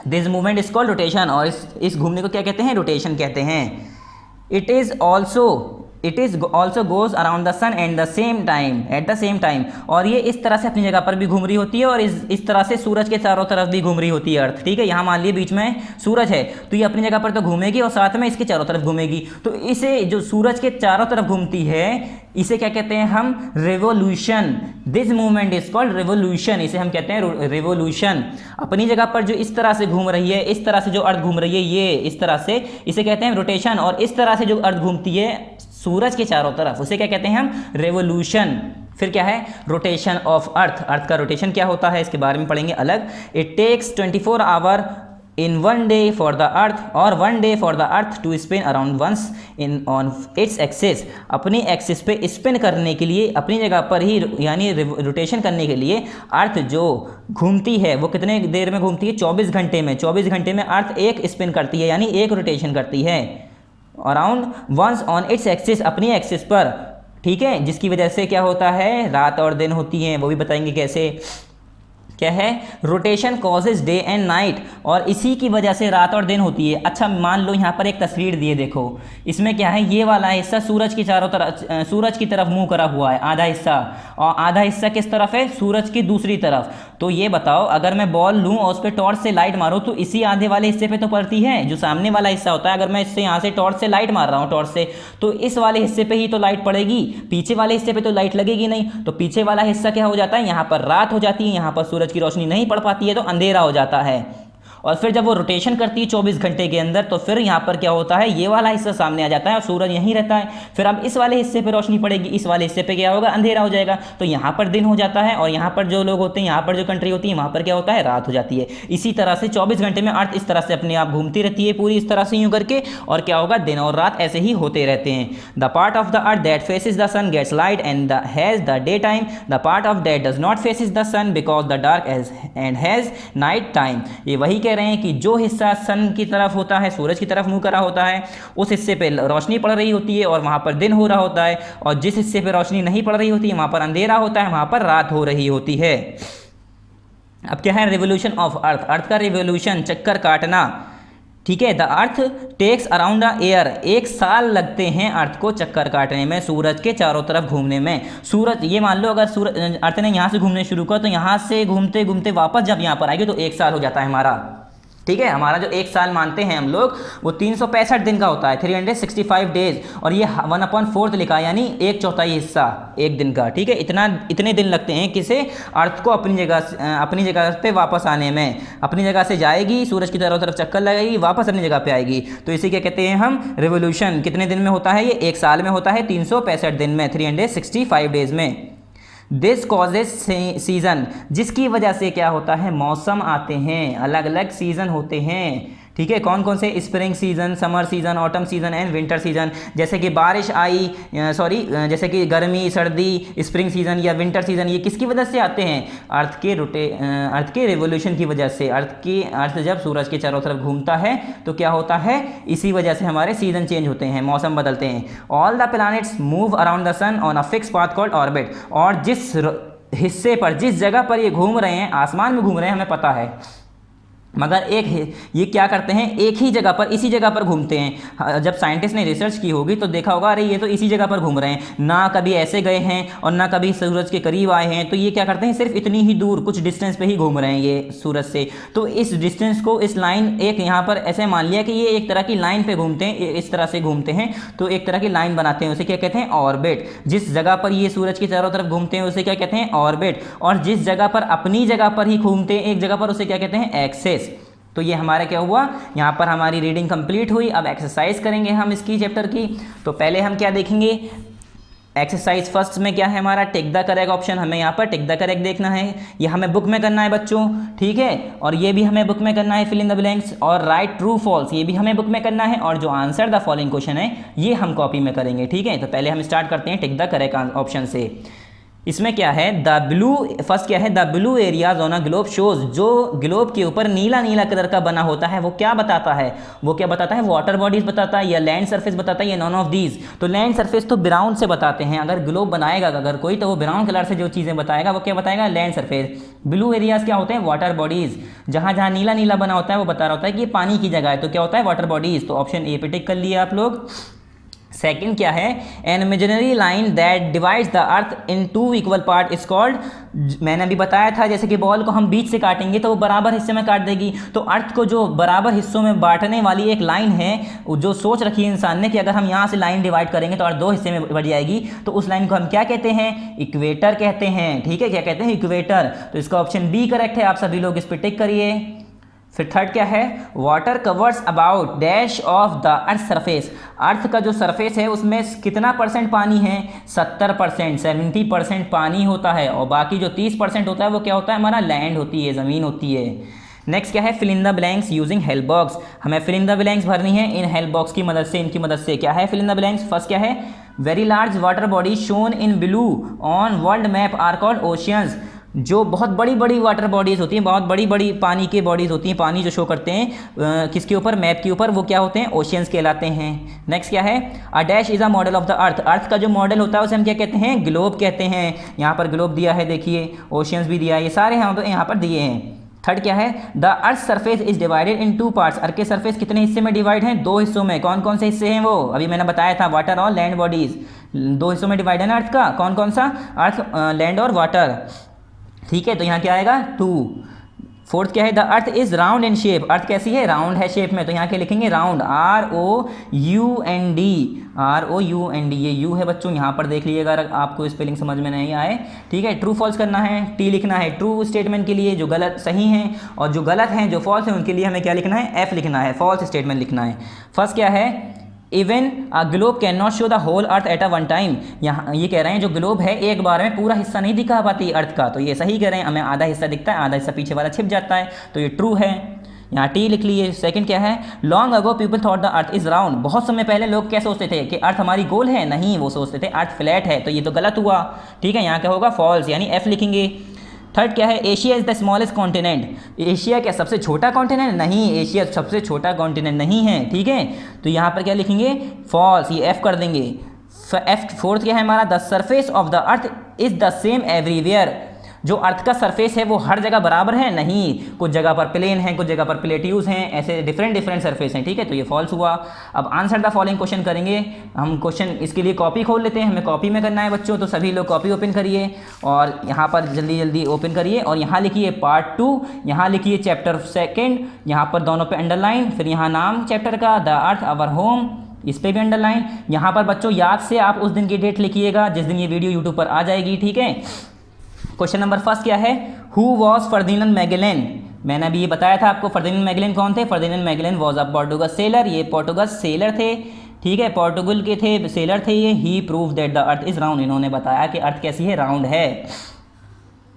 This movement is called rotation, और इस घूमने को क्या कहते हैं, रोटेशन कहते हैं। It is also goes around the sun at the same time, और ये इस तरह से अपनी जगह पर भी घूम रही होती है, और इस तरह से सूरज के चारों तरफ भी घूम रही होती है अर्थ, ठीक है। यहाँ मान लिया बीच में सूरज है, तो ये अपनी जगह पर तो घूमेगी और साथ में इसके चारों तरफ घूमेगी। तो इसे जो सूरज के चारों तरफ घूमती है, इसे क्या कहते हैं हम, revolution. This movement is called revolution, इसे हम कहते हैं रेवोल्यूशन। अपनी जगह पर जो इस तरह से घूम रही है, इस तरह से जो अर्थ घूम रही है, ये इस तरह से, इसे कहते हैं रोटेशन। और इस तरह से जो अर्थ घूमती है सूरज के चारों तरफ, उसे क्या कहते हैं हम, रेवोल्यूशन। फिर क्या है, रोटेशन ऑफ अर्थ, अर्थ का रोटेशन क्या होता है इसके बारे में पढ़ेंगे अलग। It takes 24 hour in one day for the earth or 1 day for the earth to spin around once on its axis। अपनी एक्सिस पे स्पिन करने के लिए, अपनी जगह पर ही यानी रोटेशन करने के लिए अर्थ जो घूमती है वो कितने देर में घूमती है, 24 घंटे में। 24 घंटे में अर्थ एक स्पिन करती है, यानी एक रोटेशन करती है around once on its axis, अपनी एक्सिस पर, ठीक है। जिसकी वजह से क्या होता है, रात और दिन होती हैं, वो भी बताएंगे कैसे। क्या है, rotation causes day and night, और इसी की वजह से रात और दिन होती है। अच्छा मान लो यहाँ पर एक तस्वीर दिए, देखो इसमें क्या है, ये वाला हिस्सा सूरज की चारों तरफ, सूरज की तरफ मुंह करा हुआ है आधा हिस्सा, और आधा हिस्सा किस तरफ है, सूरज की दूसरी तरफ। तो ये बताओ अगर मैं बॉल लूँ और उस पर टॉर्च से लाइट मारूँ तो इसी आधे वाले हिस्से पे तो पड़ती है, जो सामने वाला हिस्सा होता है। अगर मैं इससे यहाँ से टॉर्च से लाइट मार रहा हूँ टॉर्च से, तो इस वाले हिस्से पे ही तो लाइट पड़ेगी, पीछे वाले हिस्से पे तो लाइट लगेगी नहीं। तो पीछे वाला हिस्सा क्या हो जाता है, यहाँ पर रात हो जाती है, यहाँ पर सूरज की रोशनी नहीं पड़ पाती है, तो अंधेरा हो जाता है। और फिर जब वो रोटेशन करती है 24 घंटे के अंदर, तो फिर यहाँ पर क्या होता है, ये वाला हिस्सा सामने आ जाता है और सूरज यहीं रहता है। फिर अब इस वाले हिस्से पे रोशनी पड़ेगी, इस वाले हिस्से पे क्या होगा, अंधेरा हो जाएगा। तो यहाँ पर दिन हो जाता है और यहाँ पर जो लोग होते हैं, यहाँ पर जो कंट्री होती है, वहाँ पर क्या होता है, रात हो जाती है। इसी तरह से 24 घंटे में अर्थ इस तरह से अपने आप घूमती रहती है पूरी इस तरह से यूं करके, और क्या होगा, दिन और रात ऐसे ही होते रहते हैं। The part of the earth that faces the sun gets light and has the day time, the part of that does not faces the sun because the dark and has night time. ये वही कह रहे हैं कि जो हिस्सा सन की तरफ होता है, सूरज की तरफ मुंह करा होता है, उस हिस्से पे रोशनी पड़ रही होती है और वहाँ पर दिन हो रहा होता है, और जिस हिस्से पे रोशनी नहीं पड़ रही होती है, वहाँ पर अंधेरा होता है, वहाँ पर रात हो रही होती है। अब क्या है, रिवोल्यूशन ऑफ अर्थ, अर्थ का रिवोल्यूशन, चक्कर काटना। ठीक है, the earth takes around the air, 1 साल लगते हैं अर्थ को चक्कर काटने में, सूरज के चारों तरफ घूमने में। सूरज, ये मान लो अगर सूरज अर्थ ने यहाँ से घूमने शुरू किया, तो यहाँ से घूमते घूमते वापस जब यहाँ पर आएगी तो 1 साल हो जाता है हमारा। ठीक है, हमारा जो 1 साल मानते हैं हम लोग, वो 365 दिन का होता है, 365 डेज, और ये 1/4 लिखा है, यानी 1/4 हिस्सा एक दिन का। ठीक है, इतने दिन लगते हैं किसे, अर्थ को अपनी जगह पे वापस आने में। अपनी जगह से जाएगी, सूरज की चारों तरफ चक्कर लगाएगी, वापस अपनी जगह पे आएगी। तो इसी क्या कहते हैं हम, रिवोल्यूशन। कितने दिन में होता है ये, 1 साल में होता है, 365 दिन में, 365 डेज में। दिस कॉजेज सीजन, जिसकी वजह से क्या होता है, मौसम आते हैं, अलग अलग सीजन होते हैं। ठीक है, कौन कौन से, spring season, summer season, autumn season and winter season. जैसे कि बारिश आई, जैसे कि गर्मी, सर्दी, स्प्रिंग सीजन या विंटर सीजन, ये किसकी वजह से आते हैं, अर्थ के रिवोल्यूशन की वजह से। अर्थ जब सूरज के चारों तरफ घूमता है तो क्या होता है, इसी वजह से हमारे सीजन चेंज होते हैं, मौसम बदलते हैं। All the planets move around the sun on a fix path called orbit, और जिस हिस्से पर, जिस जगह पर ये घूम रहे हैं, आसमान में घूम रहे हैं, हमें पता है, मगर ये क्या करते हैं, एक ही जगह पर, इसी जगह पर घूमते हैं। जब साइंटिस्ट ने रिसर्च की होगी तो देखा होगा, अरे ये तो इसी जगह पर घूम रहे हैं, ना कभी ऐसे गए हैं और ना कभी सूरज के करीब आए हैं। तो ये क्या करते हैं, सिर्फ इतनी ही दूर, कुछ डिस्टेंस पे ही घूम रहे हैं ये सूरज से। तो इस डिस्टेंस को, इस लाइन, एक यहाँ पर ऐसे मान लिया कि ये एक तरह की लाइन पे घूमते हैं, इस तरह से घूमते हैं, तो एक तरह की लाइन बनाते हैं, उसे क्या कहते हैं, ऑर्बिट। जिस जगह पर ये सूरज के चारों तरफ घूमते हैं उसे क्या कहते हैं, ऑर्बिट। और जिस जगह पर अपनी जगह पर ही घूमते हैं एक जगह पर, उसे क्या कहते हैं, एक्सिस। तो ये हमारा क्या हुआ, यहाँ पर हमारी रीडिंग कंप्लीट हुई। अब एक्सरसाइज करेंगे हम इसकी चैप्टर की। तो पहले हम क्या देखेंगे, एक्सरसाइज फर्स्ट में क्या है हमारा, टिक द करेक्ट ऑप्शन। हमें यहाँ पर टिक द करेक्ट देखना है, ये हमें बुक में करना है बच्चों। ठीक है, और ये भी हमें बुक में करना है, फिल इन द ब्लैंक्स। और राइट ट्रू फॉल्स, ये भी हमें बुक में करना है। और जो आंसर द फॉलोइंग क्वेश्चन है, ये हम कॉपी में करेंगे। ठीक है, तो पहले हम स्टार्ट करते हैं टिक द करेक्ट ऑप्शन से। इसमें क्या है, द ब्लू, फर्स्ट क्या है, the blue areas on a globe shows, जो ग्लोब के ऊपर नीला नीला कलर का बना होता है, वो क्या बताता है, वो क्या बताता है, वाटर बॉडीज बताता है या लैंड सरफेस बताता है या नॉन ऑफ दीज। तो लैंड सरफेस तो ब्राउन से बताते हैं, अगर ग्लोब बनाएगा अगर कोई, तो वो ब्राउन कलर से जो चीज़ें बताएगा वो क्या बताएगा, लैंड सरफेस। ब्लू एरियाज क्या होते हैं, वाटर बॉडीज, जहाँ जहाँ नीला नीला बना होता है वो बता रहा होता है कि ये पानी की जगह है, तो क्या होता है, वाटर बॉडीज। तो ऑप्शन ए पे टिक कर लिया आप लोग। सेकंड क्या है, an imaginary line that divides the earth in 2 equal part is called, मैंने अभी बताया था, जैसे कि बॉल को हम बीच से काटेंगे तो वो बराबर हिस्से में काट देगी। तो अर्थ को जो बराबर हिस्सों में बांटने वाली एक लाइन है, जो सोच रखी है इंसान ने कि अगर हम यहाँ से लाइन डिवाइड करेंगे तो अर्थ 2 हिस्से में बढ़ जाएगी, तो उस लाइन को हम क्या कहते हैं, इक्वेटर कहते हैं। ठीक है, क्या कहते हैं, इक्वेटर। तो इसका ऑप्शन बी करेक्ट है, आप सभी लोग इस पर टिक करिए। फिर थर्ड क्या है, water covers about dash of the earth surface, earth का जो सरफेस है उसमें कितना परसेंट पानी है, 70%, 70% पानी होता है, और बाकी जो 30% होता है वो क्या होता है, हमारा लैंड होती है, ज़मीन होती है। नेक्स्ट क्या है, fill in the blanks using help box, हमें फिल इन द ब्लैंक्स भरनी है इन हेल्प बॉक्स की मदद से, इनकी मदद से। क्या है fill in the blanks, first क्या है, very large water body shown in blue on world map are called oceans, जो बहुत बड़ी बड़ी वाटर बॉडीज़ होती हैं, बहुत बड़ी बड़ी पानी की बॉडीज़ होती हैं, पानी जो शो करते हैं किसके ऊपर, मैप के ऊपर, वो क्या होते हैं, ओशियंस कहलाते हैं। नेक्स्ट क्या है, a dash is a model of the earth, earth का जो मॉडल होता है उसे हम क्या कहते हैं, ग्लोब कहते हैं। यहाँ पर ग्लोब दिया है, देखिए ओशियंस भी दिया है, ये सारे यहाँ पर दिए हैं। थर्ड क्या है, the earth surface is divided in 2 parts, earth के सरफेस कितने हिस्से में डिवाइड हैं, 2 हिस्सों में। कौन कौन से हिस्से हैं वो, अभी मैंने बताया था, वाटर और लैंड बॉडीज, 2 हिस्सों में डिवाइड है ना अर्थ का, कौन कौन सा, अर्थ, लैंड और वाटर। ठीक है, तो यहाँ क्या आएगा 2। फोर्थ क्या है, the earth is round in shape, earth कैसी है, राउंड है शेप में, तो यहाँ क्या लिखेंगे, राउंड, ROUND, ये यू है बच्चों, यहाँ पर देख लीजिएगा अगर आपको स्पेलिंग समझ में नहीं आए, ठीक है। ट्रू फॉल्स करना है, टी लिखना है ट्रू स्टेटमेंट के लिए, जो गलत सही हैं, और जो गलत हैं जो फॉल्स हैं उनके लिए हमें क्या लिखना है, एफ लिखना है, फॉल्स स्टेटमेंट लिखना है। फर्स्ट क्या है, even a globe can not show the whole earth at a one time, यहाँ ये कह रहे हैं जो ग्लोब है एक बार में पूरा हिस्सा नहीं दिखा पाती अर्थ का, तो ये सही कह रहे हैं, हमें आधा हिस्सा दिखता है, आधा हिस्सा पीछे वाला छिप जाता है, तो ये ट्रू है, यहाँ टी लिख लिए। सेकंड क्या है, long ago people thought the earth is round, बहुत समय पहले लोग क्या सोचते थे कि अर्थ हमारी गोल है, नहीं, वो सोचते थे अर्थ फ्लैट है, तो ये तो गलत हुआ, ठीक है, यहाँ क्या होगा, फॉल्स, यानी एफ लिखेंगे। थर्ड क्या है, Asia is the smallest continent, Asia क्या सबसे छोटा कॉन्टिनेंट, नहीं, एशिया सबसे छोटा कॉन्टिनेंट नहीं है, ठीक है, तो यहाँ पर क्या लिखेंगे, फॉल्स, ये एफ कर देंगे। एफ। फोर्थ क्या है हमारा, the surface of the earth is the same everywhere, जो अर्थ का सरफेस है वो हर जगह बराबर है, नहीं, कुछ जगह पर प्लेन है, कुछ जगह पर प्लेट्यूज हैं, ऐसे डिफरेंट सरफेस हैं, ठीक है, तो ये फॉल्स हुआ। अब आंसर द फॉलोइंग क्वेश्चन करेंगे हम, क्वेश्चन इसके लिए कॉपी खोल लेते हैं, हमें कॉपी में करना है बच्चों, तो सभी लोग कॉपी ओपन करिए और यहाँ पर जल्दी जल्दी ओपन करिए और यहाँ लिखिए पार्ट 2, यहाँ लिखिए चैप्टर सेकेंड, यहाँ पर दोनों पे अंडरलाइन, फिर यहाँ नाम चैप्टर का, द अर्थ आवर होम, इस पे भी अंडरलाइन। यहाँ पर बच्चों याद से आप उस दिन की डेट लिखिएगा जिस दिन ये वीडियो यूट्यूब पर आ जाएगी, ठीक है। क्वेश्चन नंबर फर्स्ट क्या है, हु वॉज फर्दिनेंड मैगेलन, मैंने अभी ये बताया था आपको, फर्दिनेंड मैगेलन कौन थे, Ferdinand Magellan was a Portugal sailor, ये पोर्टुगल सेलर थे, ठीक है, पोर्टुगल के थे, सेलर थे ये। He prove that the earth is round, इन्होंने बताया कि अर्थ कैसी है, राउंड है।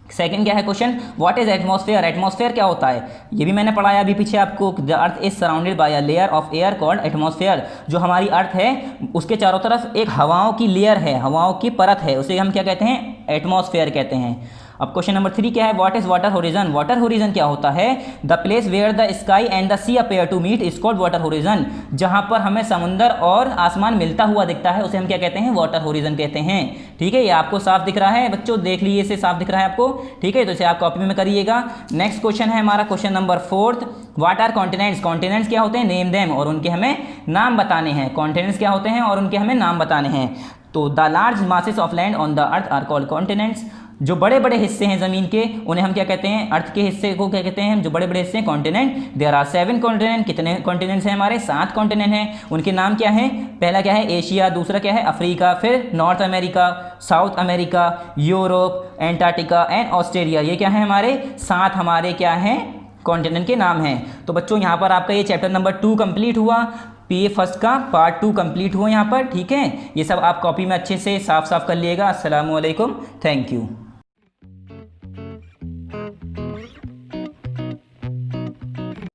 सेकंड क्या है question, what is atmosphere, atmosphere क्या होता है, ये भी मैंने पढ़ाया अभी पीछे आपको, the earth is surrounded by a layer of air called atmosphere, जो हमारी अर्थ है उसके चारों तरफ एक हवाओं की लेयर है, हवाओं की परत है, उसे हम क्या कहते हैं, एटमॉस्फेयर कहते हैं। अब क्वेश्चन नंबर 3 क्या है, what is water horizon, water horizon क्या होता है, the place where the sky and the sea appear to meet is called water horizon, जहां पर हमें समुद्र और आसमान मिलता हुआ दिखता है उसे हम क्या कहते हैं, वाटर होरिजन कहते हैं, ठीक है। ये आपको साफ दिख रहा है बच्चों, देख लीजिए, इसे साफ दिख रहा है आपको, ठीक है, तो इसे आप कॉपी में करिएगा। नेक्स्ट क्वेश्चन है हमारा question number 4, what are continents, continents क्या होते हैं, नेम देम, और उनके हमें नाम बताने हैं, कॉन्टिनेंट्स क्या होते हैं और उनके हमें नाम बताने हैं। तो the large masses of land on the earth are called continents, जो बड़े बड़े हिस्से हैं ज़मीन के उन्हें हम क्या कहते हैं, अर्थ के हिस्से को क्या कहते हैं, जो बड़े बड़े हिस्से हैं, कॉन्टिनेंट। देयर आर 7 कॉन्टिनेंट, कितने कॉन्टिनेंट्स हैं हमारे, 7 कॉन्टिनेंट हैं, उनके नाम क्या हैं, पहला क्या है एशिया, दूसरा क्या है अफ्रीका, फिर north America, south America, Europe, Antarctica and Australia, ये क्या है हमारे 7 हमारे क्या हैं कॉन्टिनेंट के नाम हैं। तो बच्चों यहाँ पर आपका ये चैप्टर नंबर 2 कंप्लीट हुआ, पीए फर्स्ट का पार्ट 2 कंप्लीट हुआ यहाँ पर, ठीक है। ये सब आप कॉपी में अच्छे से साफ साफ कर लिएगा। अस्सलामु अलैकुम, थैंक यू।